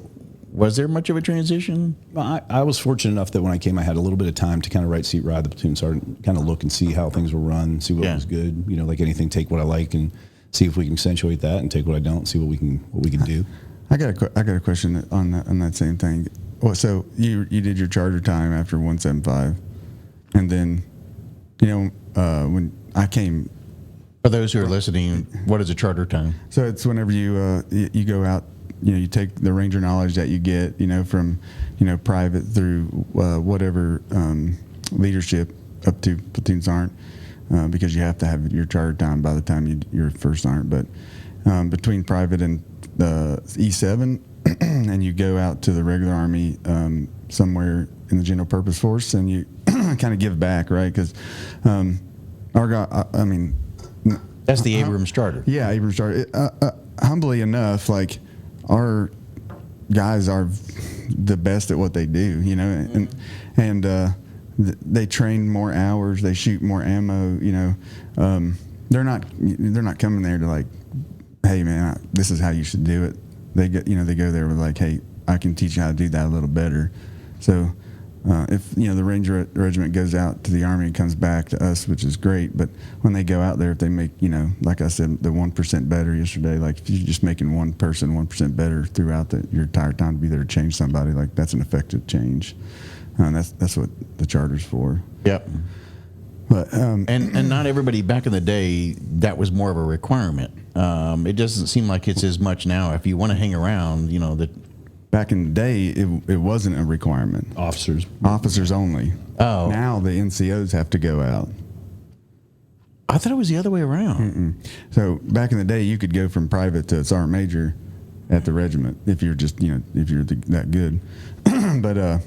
S1: was there much of a transition?
S3: Well, I was fortunate enough that when I came, I had a little bit of time to kind of seat ride the platoon sergeant, kind of look and see how things were run, see what was good. You know, like anything, take what I like and see if we can accentuate that, and take what I don't, see what we can do. I got
S2: a question on that same thing. Well, so you did your charter time after 175, and then, you know, when I came.
S1: For those who are listening, what is a charter time?
S2: So it's whenever you go out, you know, you take the Ranger knowledge that you get, you know, from, you know, private through whatever leadership up to platoon sergeant. Because you have to have your charter time by the time you're first sergeant. But between private and E7, and you go out to the regular Army somewhere in the general purpose force, and you kind of give back, right? Because our guy, I mean,
S1: that's the Abrams charter.
S2: Yeah, Abrams charter. Humbly enough, like our guys are the best at what they do, you know, and they train more hours, they shoot more ammo, you know. They're not coming there to like, hey man, this is how you should do it. They go there with like, hey, I can teach you how to do that a little better. So if, you know, the Ranger Regiment goes out to the Army and comes back to us, which is great, but when they go out there, if they make, you know, like I said, the 1% better yesterday, like if you're just making one person 1% better throughout your entire time to be there to change somebody, like that's an effective change. That's what the charter's for.
S1: Yep.
S2: But
S1: and not everybody back in the day, that was more of a requirement. It doesn't seem like it's as much now. If you want to hang around, you know, that
S2: back in the day it wasn't a requirement. Officers only.
S1: Oh.
S2: Now the NCOs have to go out.
S1: I thought it was the other way around.
S2: So back in the day, you could go from private to sergeant major at the regiment if you're just, you know, if you're that good. But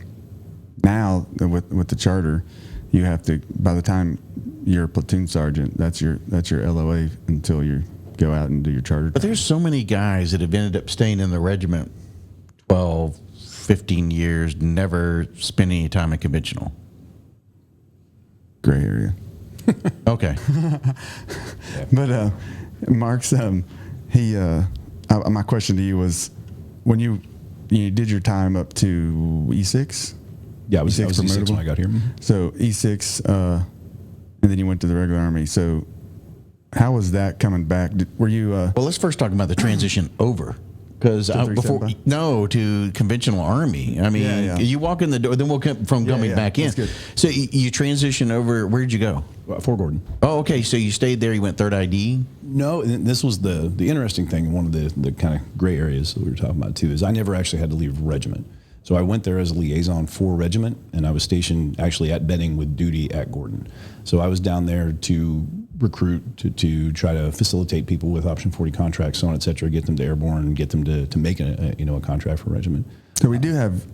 S2: now with the charter, you have to, by the time you're a platoon sergeant, that's your LOA until you go out and do your charter.
S1: But there's so many guys that have ended up staying in the regiment 12, 15 years, never spent any time in conventional.
S2: Gray area.
S1: Okay.
S2: But Marx, my question to you was, when you you did your time up to E6.
S3: Yeah, I was
S2: E6
S3: E6 when I got here.
S2: So E6, and then you went to the regular Army. So how was that coming back? Were you?
S1: Well, let's first talk about the transition over. Because to conventional Army. I mean, you walk in the door, then we'll come from coming back in. So you transition over. Where did you go?
S3: Fort Gordon.
S1: Oh, okay. So you stayed there. You went 3rd ID.
S3: No, and this was the interesting thing. One of the kind of gray areas that we were talking about too is I never actually had to leave regiment. So I went there as a liaison for regiment, and I was stationed actually at Benning with duty at Gordon. So I was down there to recruit, to try to facilitate people with Option 40 contracts, so on, et cetera, get them to airborne, get them to make a contract for regiment.
S2: So we do have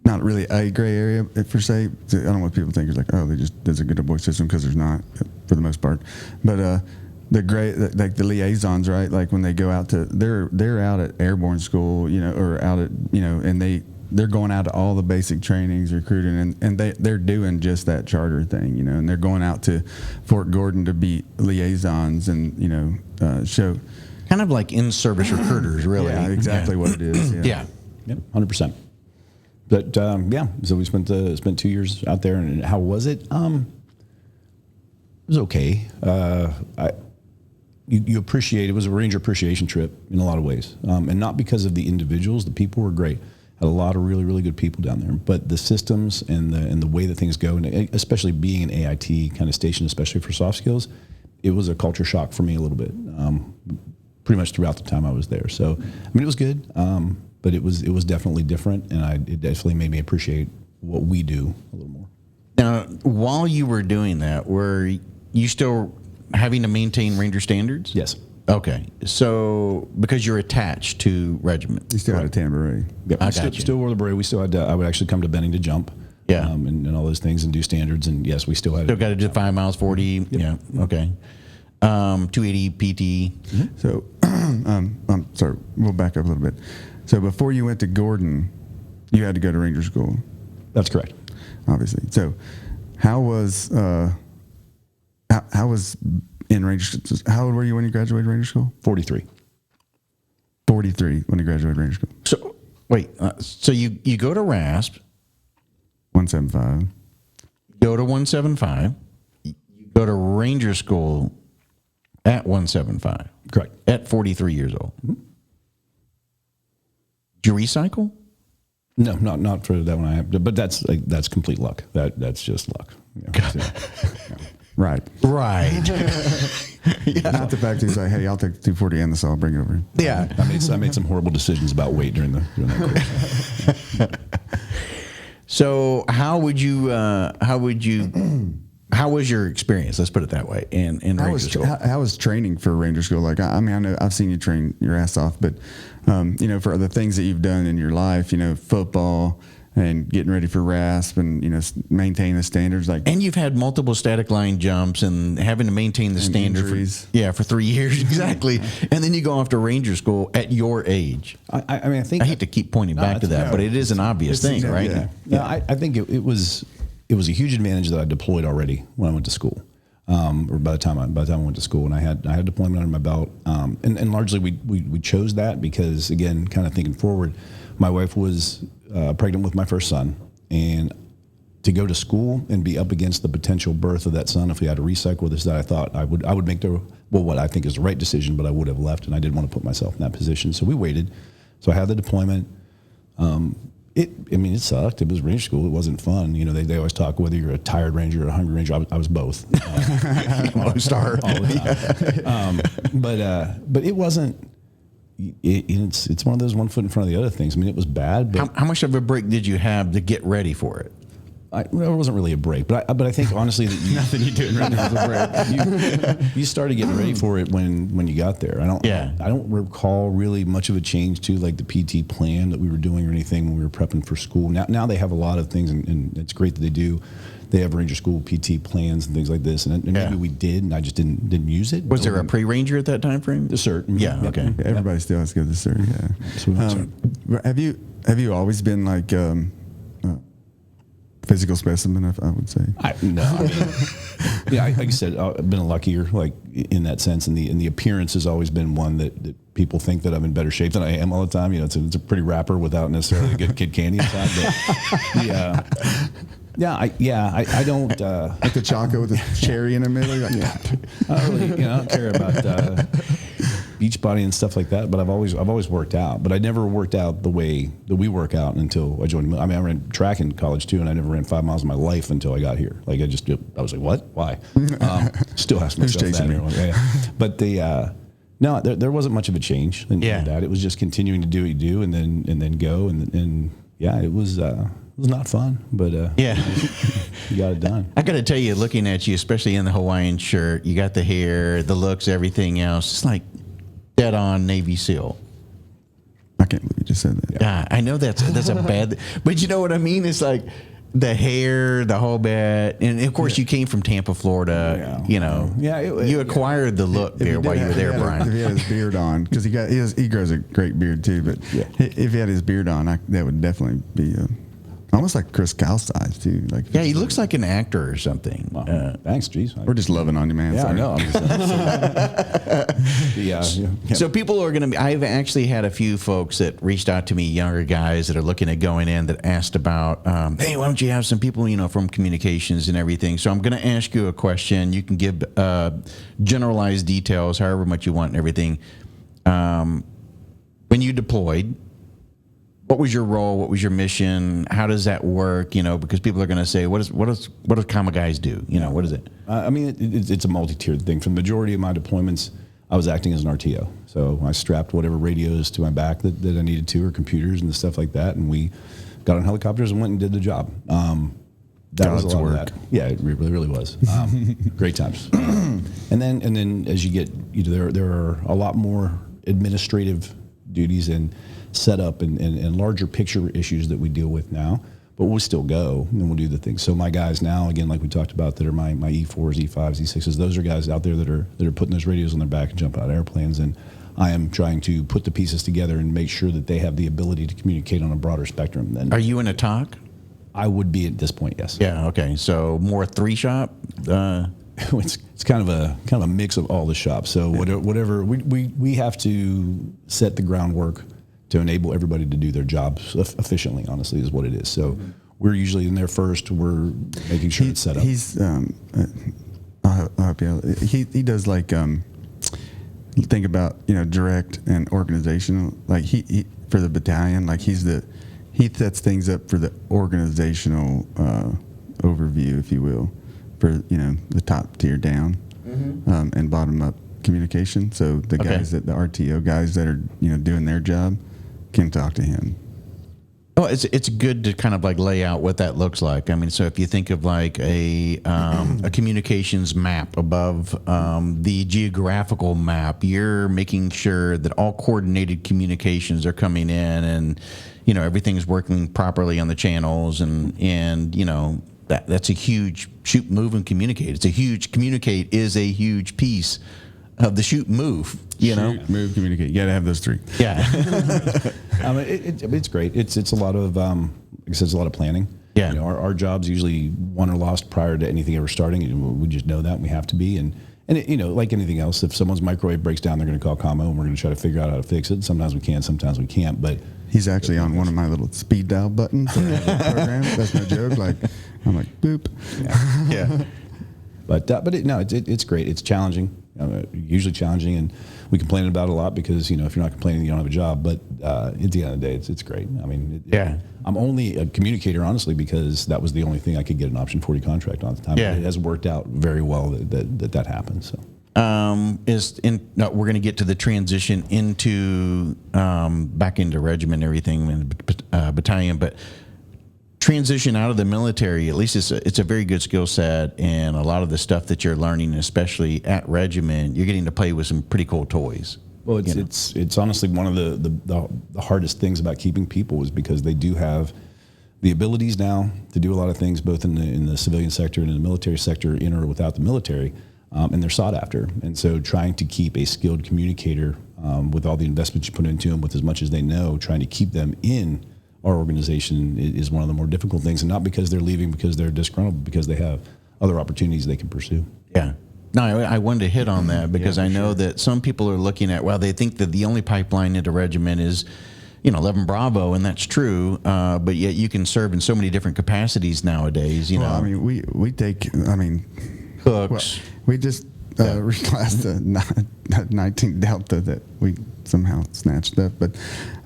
S2: not really a gray area per se. I don't want people to think it's like, oh, there's a good voice system, because there's not for the most part. But the gray, like the liaisons, right? Like when they go out to, they're out at airborne school, or out at, and they're going out to all the basic trainings, recruiting, and they're doing just that charter thing, and they're going out to Fort Gordon to be liaisons and, show.
S1: Kind of like in-service recruiters, really.
S2: Yeah, exactly what it is.
S1: Yeah.
S3: Yep, 100%. But so we spent 2 years out there, and how was it? It was okay. You appreciate, it was a Ranger appreciation trip in a lot of ways, and not because of the individuals. The people were great. Had a lot of really, really good people down there, but the systems and the way that things go, and especially being an AIT kind of station, especially for soft skills, it was a culture shock for me a little bit. Pretty much throughout the time I was there. So I mean, it was good, but it was definitely different, and it definitely made me appreciate what we do a little more.
S1: Now, while you were doing that, were you still having to maintain Ranger standards?
S3: Yes.
S1: Okay, so because you're attached to regiment,
S2: You still had a tambourine.
S3: Yep.
S1: I
S3: I
S1: got you.
S3: still wore the beret. We still had. I would actually come to Benning to jump.
S1: Yeah.
S3: And all those things, and do standards. And yes, we still had.
S1: still got to do 5 miles, 40. Yeah, okay. 280 PT.
S2: So, I'm sorry, we'll back up a little bit. So before you went to Gordon, you had to go to Ranger School,
S3: That's correct.
S2: obviously. So how was in Ranger? How old were you when you graduated Ranger School?
S3: 43.
S2: 43 when you graduated Ranger School.
S1: So wait, so you go to RASP,
S2: 175.
S1: go to 175, you go to Ranger School at 175.
S3: Correct.
S1: At 43 years old. Did you recycle?
S3: No, not for that one. I have, but that's complete luck. That's just luck.
S2: Right.
S1: Right.
S2: Not the fact that he's like, hey, I'll take the 240 and the saw, bring it over.
S1: Yeah.
S3: I made some horrible decisions about weight during that course.
S1: So how was your experience? Let's put it that way. In Ranger School.
S2: How was training for Ranger School? Like, I mean, I know I've seen you train your ass off, but for the things that you've done in your life, football and getting ready for RASP and maintaining the standards, like,
S1: And you've had multiple static line jumps and having to maintain the standard
S2: injuries.
S1: for 3 years exactly. And then you go off to Ranger School at your age.
S3: I mean, I think
S1: I hate to keep pointing back to that, but it is an obvious thing, right?
S2: Yeah.
S3: No, I think it was a huge advantage that I deployed already when I went to school, or by the time I went to school, and I had deployment under my belt, and largely we chose that because, again, kind of thinking forward, my wife was pregnant with my first son, and to go to school and be up against the potential birth of that son, if we had to recycle this, that I thought I would make what I think is the right decision, but I would have left, and I didn't want to put myself in that position, so we waited. So I had the deployment. It sucked. It was Ranger School. It wasn't fun. They always talk whether you're a tired Ranger or a hungry Ranger. I was both.
S1: Lone Star.
S3: All the time. But it wasn't. It's one of those one foot in front of the other things. I mean, it was bad. But
S1: How much of a break did you have to get ready for it?
S3: it wasn't really a break. But I think honestly that
S2: nothing you do right now is a break.
S3: you started getting ready for it when you got there. I don't recall really much of a change to like the PT plan that we were doing or anything when we were prepping for school. Now they have a lot of things, and it's great that they do. They have Ranger School PT plans and things like this, and maybe we did, and I just didn't use it.
S1: Was there a pre-Ranger at that time frame?
S3: The cert?
S1: Yeah. Okay.
S2: Everybody still has to go to the cert. Yeah.
S3: So,
S2: Have you always been like physical specimen, I would say.
S3: Like I said, I've been luckier, like in that sense, and the appearance has always been one that people think that I'm in better shape than I am all the time. You know, it's a pretty rapper without necessarily a good kid candy inside. But I don't
S2: Like the chocolate with the cherry in the middle. Like,
S3: I don't really, I don't care about Beachbody and stuff like that. But I've always worked out. But I never worked out the way that we work out until I joined. I mean, I ran track in college too, and I never ran 5 miles in my life until I got here. Like I was like, what? Why? Still has myself that. But no, there wasn't much of a change in that. It was just continuing to do what you do, and then go, and it was not fun, but you got it done.
S1: I got to tell you, looking at you, especially in the Hawaiian shirt, you got the hair, the looks, everything else. It's like dead on Navy SEAL.
S2: I can't believe you just said that.
S1: Yeah, I know that's a bad, but you know what I mean? It's like the hair, the whole bit, and of course you came from Tampa, Florida. You know, you acquired the look there while you were there, Brian.
S2: If he had his beard on, because he grows a great beard too. But if he had his beard on, that would definitely be almost like Chris Kyle size too. Like
S1: he looks like an actor or something.
S3: Well, thanks, geez.
S2: We're just loving on you, man.
S3: Yeah, I know.
S1: So people are going to be. I've actually had a few folks that reached out to me, younger guys that are looking at going in, that asked about, hey, why don't you have some people, from communications and everything? So I'm going to ask you a question. You can give generalized details, however much you want, and everything. When you deployed, what was your role? What was your mission? How does that work? Because people are going to say, what does comma guys do? What is it?
S3: I mean, it's a multi-tiered thing. For the majority of my deployments, I was acting as an RTO. So I strapped whatever radios to my back that I needed to, or computers and stuff like that. And we got on helicopters and went and did the job. That was a lot of that. Yeah, it really was. Great times. And then as you get, there are a lot more administrative duties and setup and larger picture issues that we deal with now, but we'll still go and we'll do the things. So my guys now, again, like we talked about, that are my E4s, E5s, E6s, those are guys out there that are putting those radios on their back and jumping out of airplanes. And I am trying to put the pieces together and make sure that they have the ability to communicate on a broader spectrum.
S1: Are you in a TOC?
S3: I would be at this point, yes.
S1: Yeah. Okay. So more 3-shop.
S3: It's kind of a mix of all the shops. So whatever we have to set the groundwork to enable everybody to do their jobs efficiently, honestly, is what it is. So we're usually in there first. We're making sure it's set up.
S2: He's, I'll help you out. He does like, think about, direct and organizational, like he for the battalion, like he sets things up for the organizational overview, if you will, for, the top tier down and bottom up communication. So the guys the RTO guys that are, doing their job can talk to him.
S1: Oh, it's good to kind of like lay out what that looks like. I mean, so if you think of like a communications map above the geographical map, you're making sure that all coordinated communications are coming in, and everything's working properly on the channels, and that's a huge shoot, move, and communicate. Communicate is a huge piece of the shoot, move.
S2: Shoot, move, communicate. You got to have those three.
S1: Yeah.
S3: It's great. It's a lot of like I said, it's a lot of planning.
S1: Yeah.
S3: Our jobs usually won or lost prior to anything ever starting. We just know that, and we have to be. And like anything else, if someone's microwave breaks down, they're going to call commo, and we're going to try to figure out how to fix it. Sometimes we can, sometimes we can't. But
S2: he's actually on one of my little speed dial buttons in the program. That's no joke. Like I'm like boop.
S1: Yeah.
S3: But it's great. It's challenging. Usually challenging, and we complain about it a lot because if you're not complaining, you don't have a job. But at the end of the day, it's great. I mean, I'm only a communicator, honestly, because that was the only thing I could get an option 40 contract on at the time. Yeah. It has worked out very well that happened. So
S1: we're going to get to the transition into back into regiment and everything and battalion, but transition out of the military, at least it's a very good skill set, and a lot of the stuff that you're learning, especially at regiment, you're getting to play with some pretty cool toys.
S3: Well, it's honestly one of the hardest things about keeping people, is because they do have the abilities now to do a lot of things, both in the civilian sector and in the military sector, in or without the military, and they're sought after. And so trying to keep a skilled communicator with all the investments you put into them, with as much as they know, trying to keep them in our organization is one of the more difficult things, and not because they're leaving because they're disgruntled, because they have other opportunities they can pursue.
S1: Yeah. No, I wanted to hit on that because I know that some people are looking at, well, they think that the only pipeline into regiment is, 11 Bravo, and that's true. But yet you can serve in so many different capacities nowadays.
S2: Well, I mean, we take,
S1: hooks.
S2: we just reclassed a 19 Delta that we somehow snatched up, but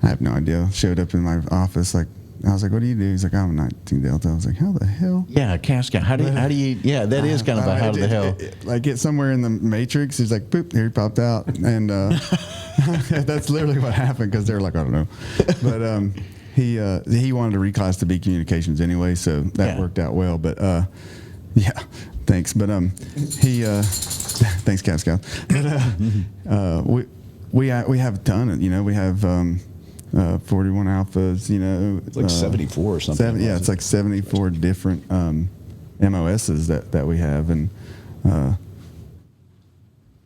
S2: I have no idea. Showed up in my office I was like, what do you do? He's like, I'm a 19 Delta. I was like, how the hell?
S1: Yeah, Casca. How do you? Yeah, that is kind of a how the hell.
S2: Like it's somewhere in the Matrix. He's like, boop, here he popped out, and that's literally what happened because they were like, I don't know, but he wanted to reclass to be communications anyway, so that worked out well. But yeah, thanks. But thanks, Casca. But we have a ton of we have. 41 alphas,
S3: It's like 74 or something.
S2: It's like 74 different MOSs that we have, and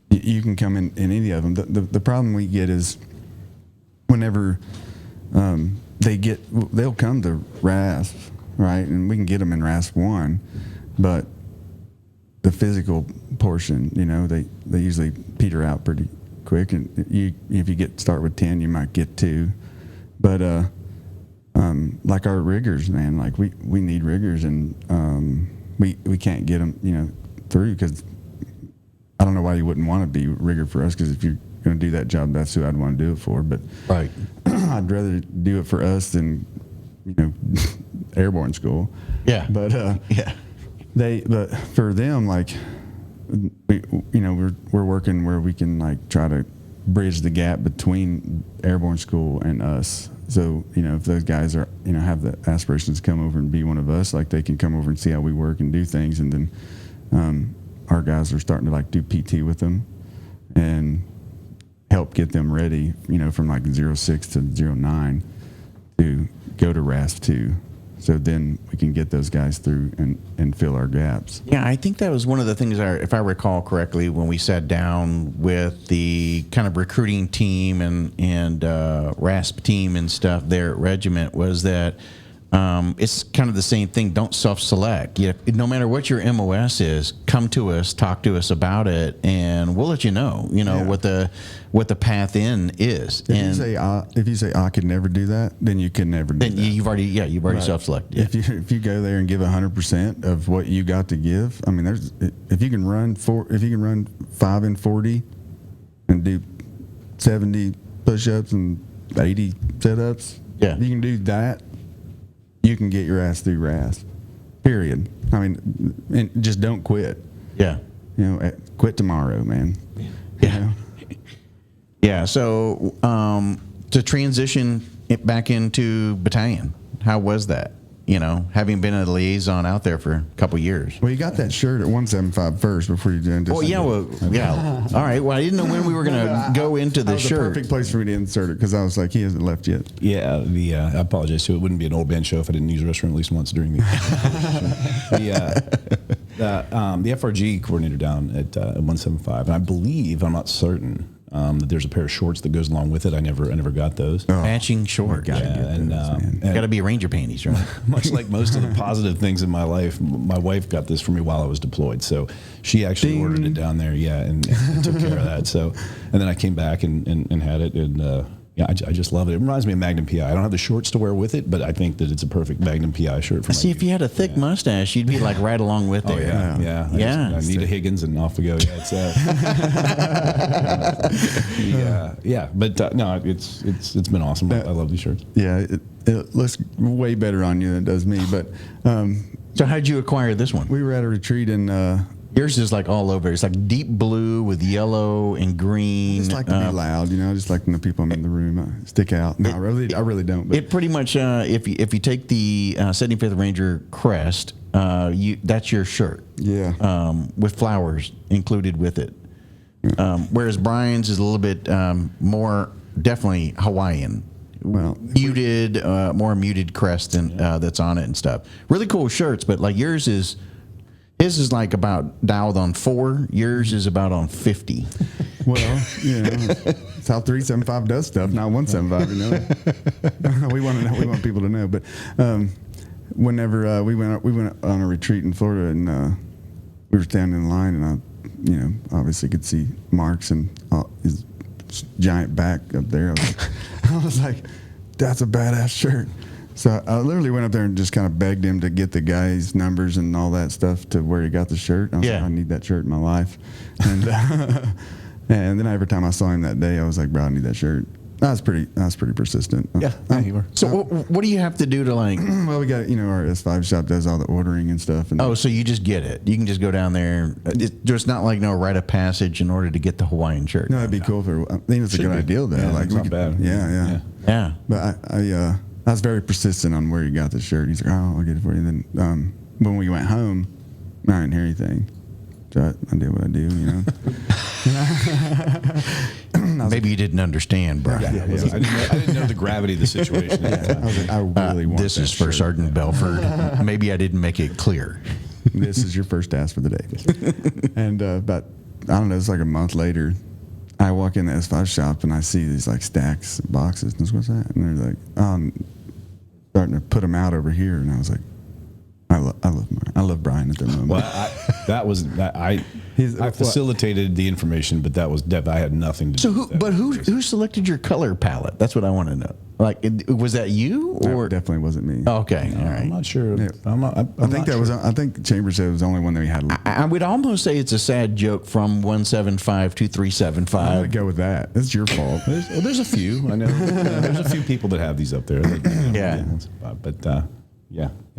S2: you can come in any of them. The problem we get is whenever they'll come to RASP, right, and we can get them in RASP 1, but the physical portion, they usually peter out pretty quick, and if you start with 10, you might get 2. But like our riggers, man, like we need riggers, and we can't get them, through because I don't know why you wouldn't want to be rigger for us, because if you're going to do that job, that's who I'd want to do it for. But
S1: right,
S2: I'd rather do it for us than airborne school.
S1: Yeah,
S2: but but for them, like we're working where we can like try to bridge the gap between airborne school and us. So, if those guys are, have the aspirations to come over and be one of us, like they can come over and see how we work and do things. And then our guys are starting to like do PT with them and help get them ready, from like 06 to 09 to go to RASP 2. So then we can get those guys through and fill our gaps.
S1: Yeah, I think that was one of the things, if I recall correctly, when we sat down with the kind of recruiting team and RASP team and stuff there at Regiment, was that it's kind of the same thing. Don't self-select. No matter what your MOS is, come to us, talk to us about it, and we'll let you know. What the path in is.
S2: If you say I could never do that, then you can never do that.
S1: You've already self-selected. Yeah.
S2: If you go there and give 100% of what you got to give, I mean, if you can run 5 and 40 and do 70 push-ups and 80 sit-ups,
S1: yeah,
S2: you can do that. You can get your ass through RASP, period. I mean, and just don't quit.
S1: Yeah.
S2: Quit tomorrow, man.
S1: Yeah. Yeah. So to transition it back into battalion, how was that? Having been a liaison out there for a couple years.
S2: Well, you got that shirt at 175 first before you did.
S1: Oh, yeah. Well, yeah. All right. Well, I didn't know when we were going to go into the shirt.
S2: The perfect place for me to insert it because I was like, he hasn't left yet.
S3: Yeah. I apologize too. It wouldn't be an old band show if I didn't use the restroom at least once during the the FRG coordinator down at 175, and I believe, I'm not certain, that there's a pair of shorts that goes along with it. I never got those.
S1: Matching shorts.
S3: And
S1: got to be Ranger panties, right?
S3: Much like most of the positive things in my life, my wife got this for me while I was deployed. So she actually ordered it down there, and took care of that. So, and then I came back and had it, and I just love it. It reminds me of Magnum PI. I don't have the shorts to wear with it, but I think that it's a perfect Magnum PI shirt for me.
S1: See, if you had a thick mustache, you'd be like right along with there.
S3: I need a Higgins, and off we go. Yeah, but no, it's been awesome. I love these shirts.
S2: Yeah, it looks way better on you than it does me. But
S1: so how'd you acquire this one?
S2: We were at a retreat in.
S1: Yours is like all over. It's like deep blue with yellow and green.
S2: I just like to be loud, just like when the people in the room stick out. No, I really don't. But
S1: it pretty much, if you take the 75th Ranger crest, that's your shirt.
S2: Yeah.
S1: With flowers included with it. Whereas Brian's is a little bit more definitely Hawaiian.
S2: Well,
S1: more muted crest and that's on it and stuff. Really cool shirts, but like yours is. His is like about dialed on 4. Yours is about on 50.
S2: Well, it's how 375 does stuff, not 175. We want to know. We want people to know. But whenever we went on a retreat in Florida, and we were standing in line, and I, obviously could see Marx and his giant back up there. I was like, that's a badass shirt. So I literally went up there and just kind of begged him to get the guy's numbers and all that stuff to where he got the shirt. I was like, I need that shirt in my life. And and then every time I saw him that day, I was like, bro, I need that shirt. I was pretty persistent.
S3: Yeah, you were.
S1: So what do you have to do to like?
S2: Well, we got our S5 shop does all the ordering and stuff. And
S1: so you just get it. You can just go down there. There's not like no rite of passage in order to get the Hawaiian shirt.
S2: No, that'd be cool for. I think it's a good idea though.
S3: Yeah,
S2: like
S3: it's not bad.
S2: Yeah. But I was very persistent on where he got the shirt. He's like, I'll get it for you. And then when we went home, I didn't hear anything. So I did what I do,
S1: Maybe you didn't understand, bro.
S3: I didn't know the gravity of the situation.
S2: I was like, I really want
S1: this
S2: that
S1: is for
S2: shirt.
S1: Sergeant Belford. Maybe I didn't make it clear.
S2: This is your first task for the day. And about, I don't know, it's like a month later, I walk in the S5 shop and I see these like stacks of boxes. And I was, what's that? And they're like, starting to put them out over here. And I was like, I love Brian at that moment.
S3: Well, I facilitated the information, but that was I had nothing to do with that.
S1: But who selected your color palette? That's what I want to know. Like, was that you or
S2: That definitely wasn't me.
S1: Okay, all right.
S3: I'm not sure.
S2: Yeah. I think Chambers said it was the only one that we had.
S1: I would almost say it's a sad joke from 175 to 375.
S2: I'm gonna go with that. It's your fault.
S3: There's a few. I know. There's a few people that have these up there. But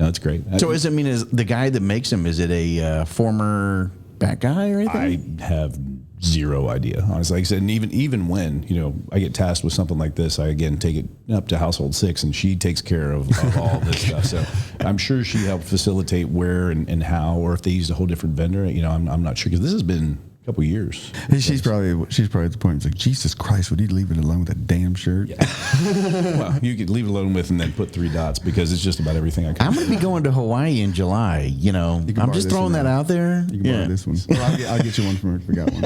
S3: it's great.
S1: So is the guy that makes them, is it a former bad guy or anything?
S3: I have zero idea, honestly. Like I said, and even when I get tasked with something like this, I again take it up to Household 6, and she takes care of all this stuff. So I'm sure she helped facilitate where and how, or if they used a whole different vendor. I'm not sure, because this has been a couple years.
S2: She's probably at the point. It's like, Jesus Christ, would you leave it alone with that damn shirt?
S3: Yeah. Well, you could leave it alone with and then put 3 dots, because it's just about everything I can.
S1: I'm going to be going to Hawaii in July. I'm just throwing that out there.
S2: You can borrow this one. Well, I'll get you one from her if we got one.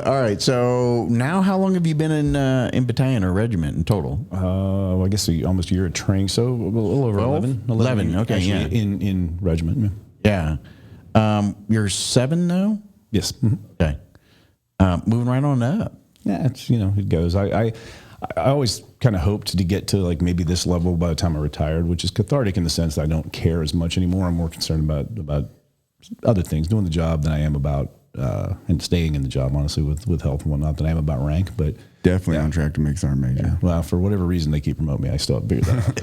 S1: All right. So now, how long have you been in battalion or regiment in total?
S3: I guess almost a year of training, so a little over 11.
S1: 11. Okay, yeah.
S3: In regiment.
S1: Yeah. You're 7 now?
S3: Yes. Mm-hmm.
S1: Okay. Moving right on up.
S3: Yeah, it's it goes. I always kind of hoped to get to like maybe this level by the time I retired, which is cathartic in the sense that I don't care as much anymore. I'm more concerned about other things, doing the job, than I am about and staying in the job, honestly, with health and whatnot, than I am about rank. But
S2: definitely on track to make Sergeant Major.
S3: Yeah. Well, for whatever reason they keep promoting me, I still have figured that out.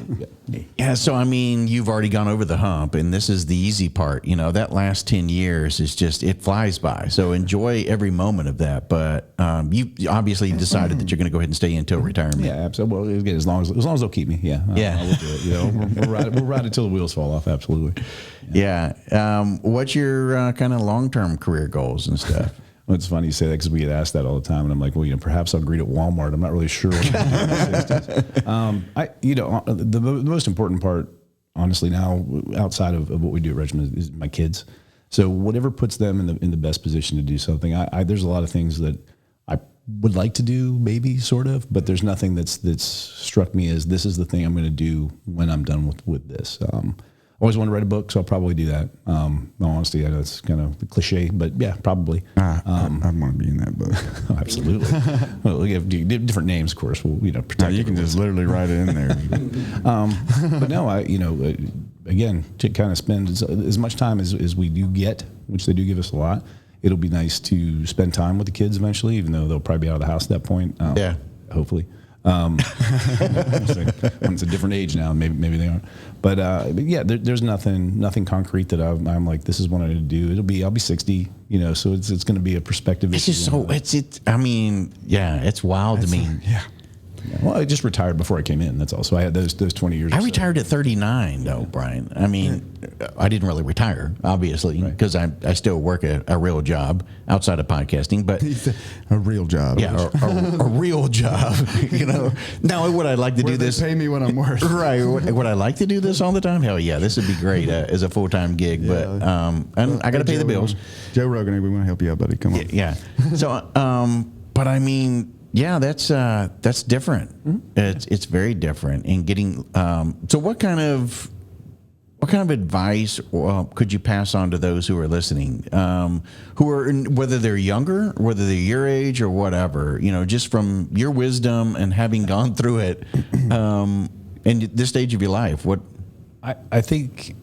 S1: Yeah. So you've already gone over the hump, and this is the easy part. That last 10 years is just, it flies by. So enjoy every moment of that. But you obviously decided that you're going to go ahead and stay until retirement.
S3: Yeah, absolutely. Well, again, as long as they'll keep me. Yeah. I will do it. We'll ride it till the wheels fall off. Absolutely.
S1: Yeah. What's your kind of long-term career goals and stuff?
S3: Well, it's funny you say that, because we get asked that all the time, and I'm like, well, perhaps I'll greet at Walmart. I'm not really sure what I'm doing in the 60s. The most important part, honestly, now outside of what we do at Regiment is my kids. So whatever puts them in the best position to do something. There's a lot of things that I would like to do, maybe sort of, but there's nothing that's struck me as this is the thing I'm going to do when I'm done with this. Always wanted to write a book, so I'll probably do that. In all honesty, I know it's kind of a cliche, but yeah, probably.
S2: I want to be in that book.
S3: Oh, absolutely. Well, we have different names, of course. We'll protect.
S2: You can just literally write it in there.
S3: But no, again, to kind of spend as much time as we do get, which they do give us a lot. It'll be nice to spend time with the kids eventually, even though they'll probably be out of the house at that point. Hopefully. It's a different age now. Maybe they aren't, but yeah, there's nothing concrete that I'm like, this is what I'm going to do. I'll be 60, so it's going to be a perspective.
S1: It's just so it's wild to me.
S2: Yeah.
S3: Well, I just retired before I came in. That's all. So I had those 20 years.
S1: I retired at 39, though, Brian. I mean, I didn't really retire, obviously, because I still work a real job outside of podcasting. But
S2: a real job.
S1: yeah, a real job. Now would I like to do this?
S2: Pay me what I'm worth.
S1: Right. Would I like to do this all the time? Hell yeah, this would be great as a full-time gig. But and I got to pay the bills.
S2: Joe Rogan, we want to help you out, buddy. Come on.
S1: Yeah. So, but I mean. Yeah, that's different. It's very different. And getting so, what kind of advice could you pass on to those who are listening, who are whether they're younger, whether they're your age or whatever, just from your wisdom and having gone through it, in this stage of your life? What
S3: I think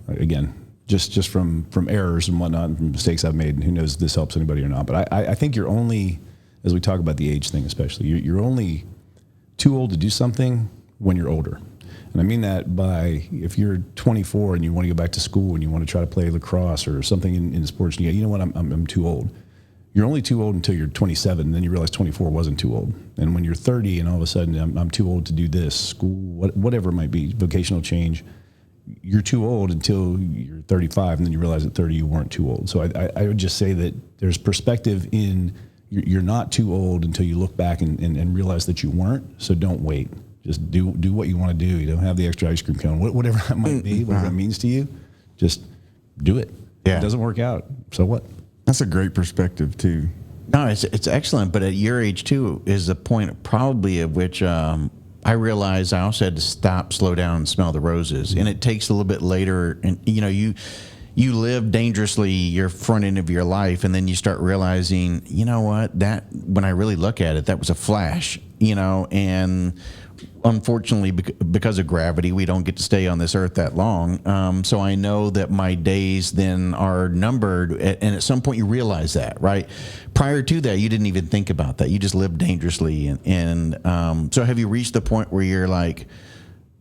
S3: again. Just from errors and whatnot, and from mistakes I've made, and who knows if this helps anybody or not. But I think you're only, as we talk about the age thing especially, you're only too old to do something when you're older. And I mean that by, if you're 24 and you want to go back to school and you want to try to play lacrosse or something in sports, and you know what, I'm too old. You're only too old until you're 27, and then you realize 24 wasn't too old. And when you're 30 and all of a sudden I'm too old to do this, school, whatever it might be, vocational change, you're too old until you're 35, and then you realize at 30 you weren't too old. So I would just say that there's perspective in you're not too old until you look back and realize that you weren't. So don't wait. Just do what you want to do. You don't have the extra ice cream cone, whatever that might be, whatever it means to you. Just do it.
S1: Yeah.
S3: If it doesn't work out, so what?
S2: That's a great perspective too.
S1: No, it's excellent. But at your age too is the point probably of which I realized I also had to stop, slow down, and smell the roses. And it takes a little bit later, and you live dangerously your front end of your life, and then you start realizing, you know what, that when I really look at it, that was a flash, and unfortunately, because of gravity, we don't get to stay on this earth that long. So I know that my days then are numbered, and at some point you realize that, right? Prior to that, you didn't even think about that. You just lived dangerously. And so have you reached the point where you're like,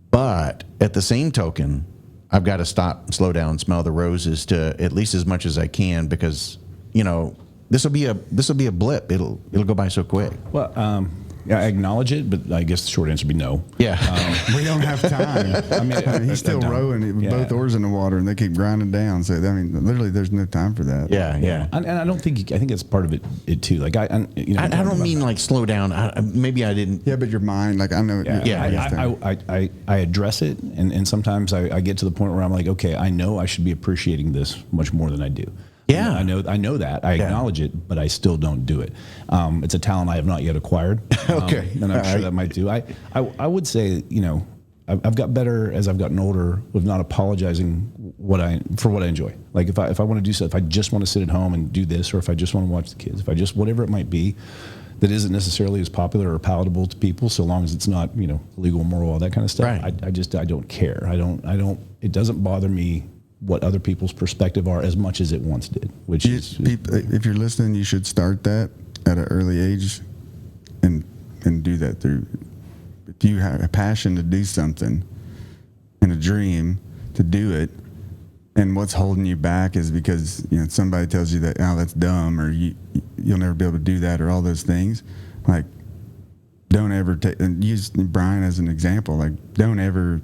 S1: but at the same token, I've got to stop, slow down, smell the roses to at least as much as I can, because, this will be a blip. It'll go by so quick.
S3: Well, yeah, I acknowledge it, but I guess the short answer would be no.
S1: Yeah.
S2: We don't have time. I mean, he's still rowing with both oars in the water, and they keep grinding down. So, I mean, literally, there's no time for that.
S1: Yeah.
S3: And I don't think, I think that's part of it too. Like, I
S1: don't mean like slow down. Maybe I didn't.
S2: Yeah, but your mind, like, I know.
S3: I address it, and sometimes I get to the point where I'm like, okay, I know I should be appreciating this much more than I do.
S1: Yeah,
S3: I know that. I acknowledge it, but I still don't do it. It's a talent I have not yet acquired.
S1: Okay,
S3: and I'm sure that might do. I would say, I've got better as I've gotten older with not apologizing for what I enjoy. Like if I want to do stuff, if I just want to sit at home and do this, or if I just want to watch the kids, if I just whatever it might be, that isn't necessarily as popular or palatable to people, so long as it's not legal, moral, all that kind of stuff.
S1: Right.
S3: I don't care. I don't. It doesn't bother me what other people's perspective are as much as it once did. Which is,
S2: if you're listening, you should start that at an early age, and do that through. If you have a passion to do something, and a dream to do it, and what's holding you back is because somebody tells you that that's dumb, or you'll never be able to do that, or all those things. Like, don't ever use Brian as an example. Like, don't ever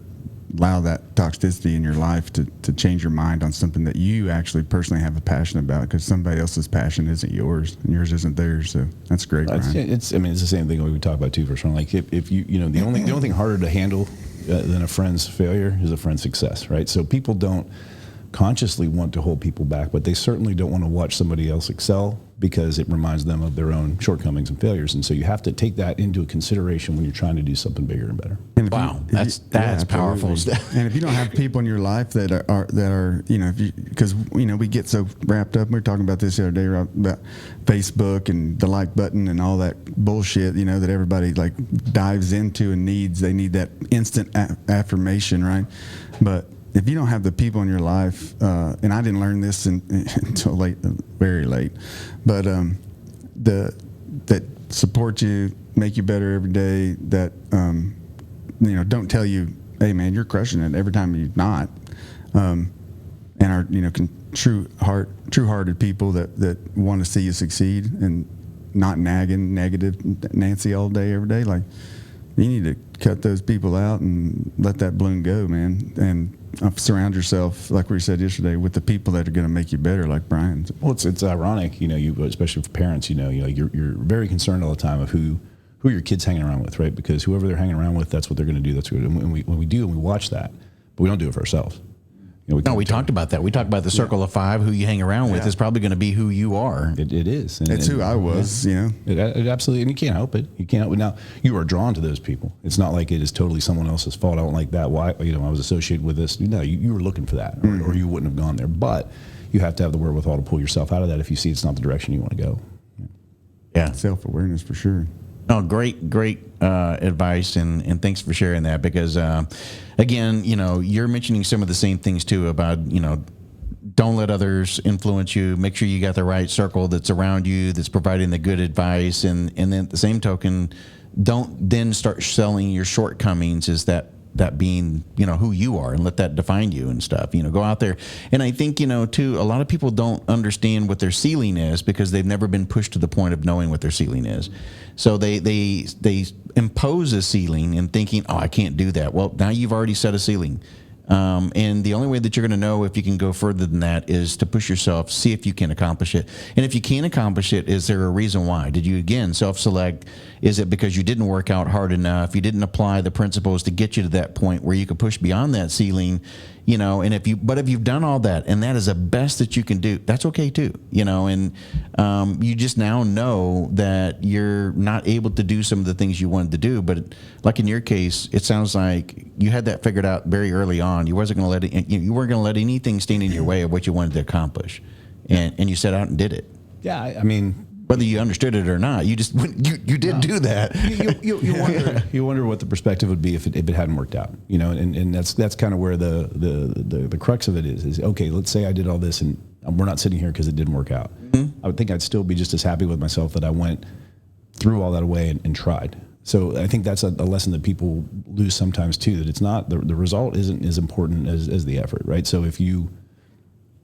S2: allow that toxicity in your life to change your mind on something that you actually personally have a passion about, because somebody else's passion isn't yours and yours isn't theirs. So that's great, Brian.
S3: It's the same thing we talk about too. For someone like if you the only thing harder to handle than a friend's failure is a friend's success, right? So people don't consciously want to hold people back, but they certainly don't want to watch somebody else excel, because it reminds them of their own shortcomings and failures. And so you have to take that into consideration when you're trying to do something bigger and better.
S2: And
S1: wow, that's powerful stuff.
S2: And if you don't have people in your life that are because we get so wrapped up. We were talking about this the other day about Facebook and the like button and all that bullshit, that everybody like dives into and needs. They need that instant affirmation, right? But if you don't have the people in your life, and I didn't learn this until late, very late, but that support you, make you better every day, that don't tell you, hey man, you're crushing it every time you're not, and are true-hearted people that want to see you succeed and not nagging negative Nancy all day every day. Like, you need to cut those people out and let that balloon go, man. And surround yourself, like we said yesterday, with the people that are going to make you better, like Brian.
S3: Well, it's ironic, you especially for parents, you're very concerned all the time of who your kid's hanging around with, right? Because whoever they're hanging around with, that's what they're going to do. That's good. And when we do, and we watch that, but we don't do it for ourselves.
S1: We talked about that. We talked about the circle of five. Who you hang around with is probably going to be who you are.
S3: It is.
S2: It's who I was,
S3: It absolutely, and you can't help it. You can't help it. Now, you are drawn to those people. It's not like it is totally someone else's fault. I don't like that. Why, I was associated with this. No, you were looking for that, or you wouldn't have gone there. But you have to have the wherewithal to pull yourself out of that if you see it's not the direction you want to go.
S1: Yeah.
S2: Self-awareness for sure.
S1: No, great advice, and thanks for sharing that, because, again, you're mentioning some of the same things too about, don't let others influence you. Make sure you got the right circle that's around you, that's providing the good advice, and then at the same token, don't then start selling your shortcomings as that being, who you are, and let that define you and stuff. Go out there. And I think, too, a lot of people don't understand what their ceiling is because they've never been pushed to the point of knowing what their ceiling is. So they impose a ceiling and thinking, oh, I can't do that. Well, now you've already set a ceiling. And the only way that you're going to know if you can go further than that is to push yourself, see if you can accomplish it. And if you can't accomplish it, is there a reason why? Did you, again, self-select? Is it because you didn't work out hard enough? You didn't apply the principles to get you to that point where you could push beyond that ceiling? And if you've done all that, and that is the best that you can do, that's okay too, and you just now know that you're not able to do some of the things you wanted to do. But like in your case, it sounds like you had that figured out very early on. You weren't going to let anything stand in your way of what you wanted to accomplish, and you set out and did it.
S3: Yeah, I mean,
S1: whether you understood it or not, you just you did do that.
S3: You wonder what the perspective would be if it hadn't worked out, and that's kind of where the crux of it is okay. Let's say I did all this and we're not sitting here because it didn't work out. I would think I'd still be just as happy with myself that I went threw all that away and tried. So I think that's a lesson that people lose sometimes too. That it's not the result isn't as important as the effort, right? So if you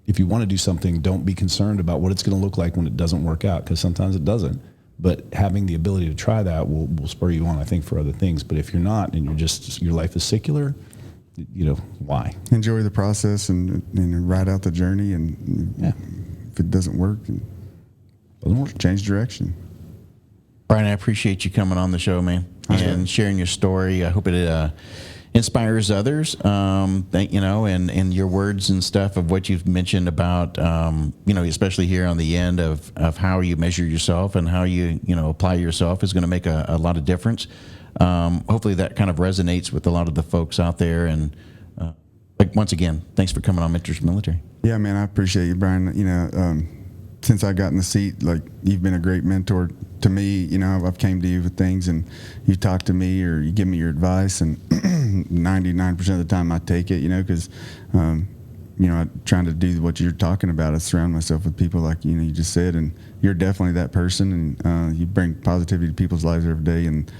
S3: want to do something, don't be concerned about what it's going to look like when it doesn't work out, because sometimes it doesn't. But having the ability to try that will spur you on, I think, for other things. But if you're not, and your life is secular, why?
S2: Enjoy the process and ride out the journey. And if it doesn't work, change direction.
S1: Brian, I appreciate you coming on the show, man, and sharing your story. I hope it inspires others, and your words and stuff of what you've mentioned about, especially here on the end of how you measure yourself and how you apply yourself is going to make a lot of difference. Hopefully that kind of resonates with a lot of the folks out there. And once again, thanks for coming on Mentors Military.
S2: Yeah, man, I appreciate you, Brian. Since I got in the seat, you've been a great mentor to me. I've came to you with things, and you talk to me or you give me your advice, and 99% of the time I take it, because, I'm trying to do what you're talking about. I surround myself with people like, you just said, and you're definitely that person, and you bring positivity to people's lives every day. And,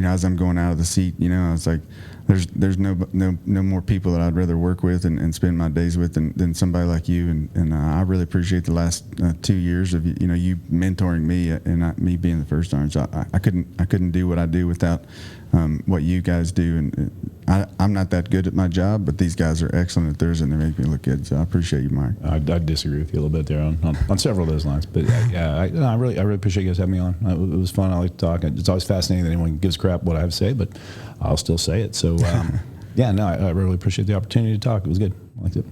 S2: as I'm going out of the seat, I was like, there's no more people that I'd rather work with and spend my days with than somebody like you. And I really appreciate the last 2 years of you mentoring me and not me being the first sergeant. So I couldn't do what I do without what you guys do. And I'm not that good at my job, but these guys are excellent at theirs, and they make me look good. So I appreciate you, Mark.
S3: I disagree with you a little bit there on several of those lines, but I really appreciate you guys having me on. It was fun. I like to talk. It's always fascinating that anyone gives crap what I have to say, but I'll still say it. So I really appreciate the opportunity to talk. It was good. I liked it.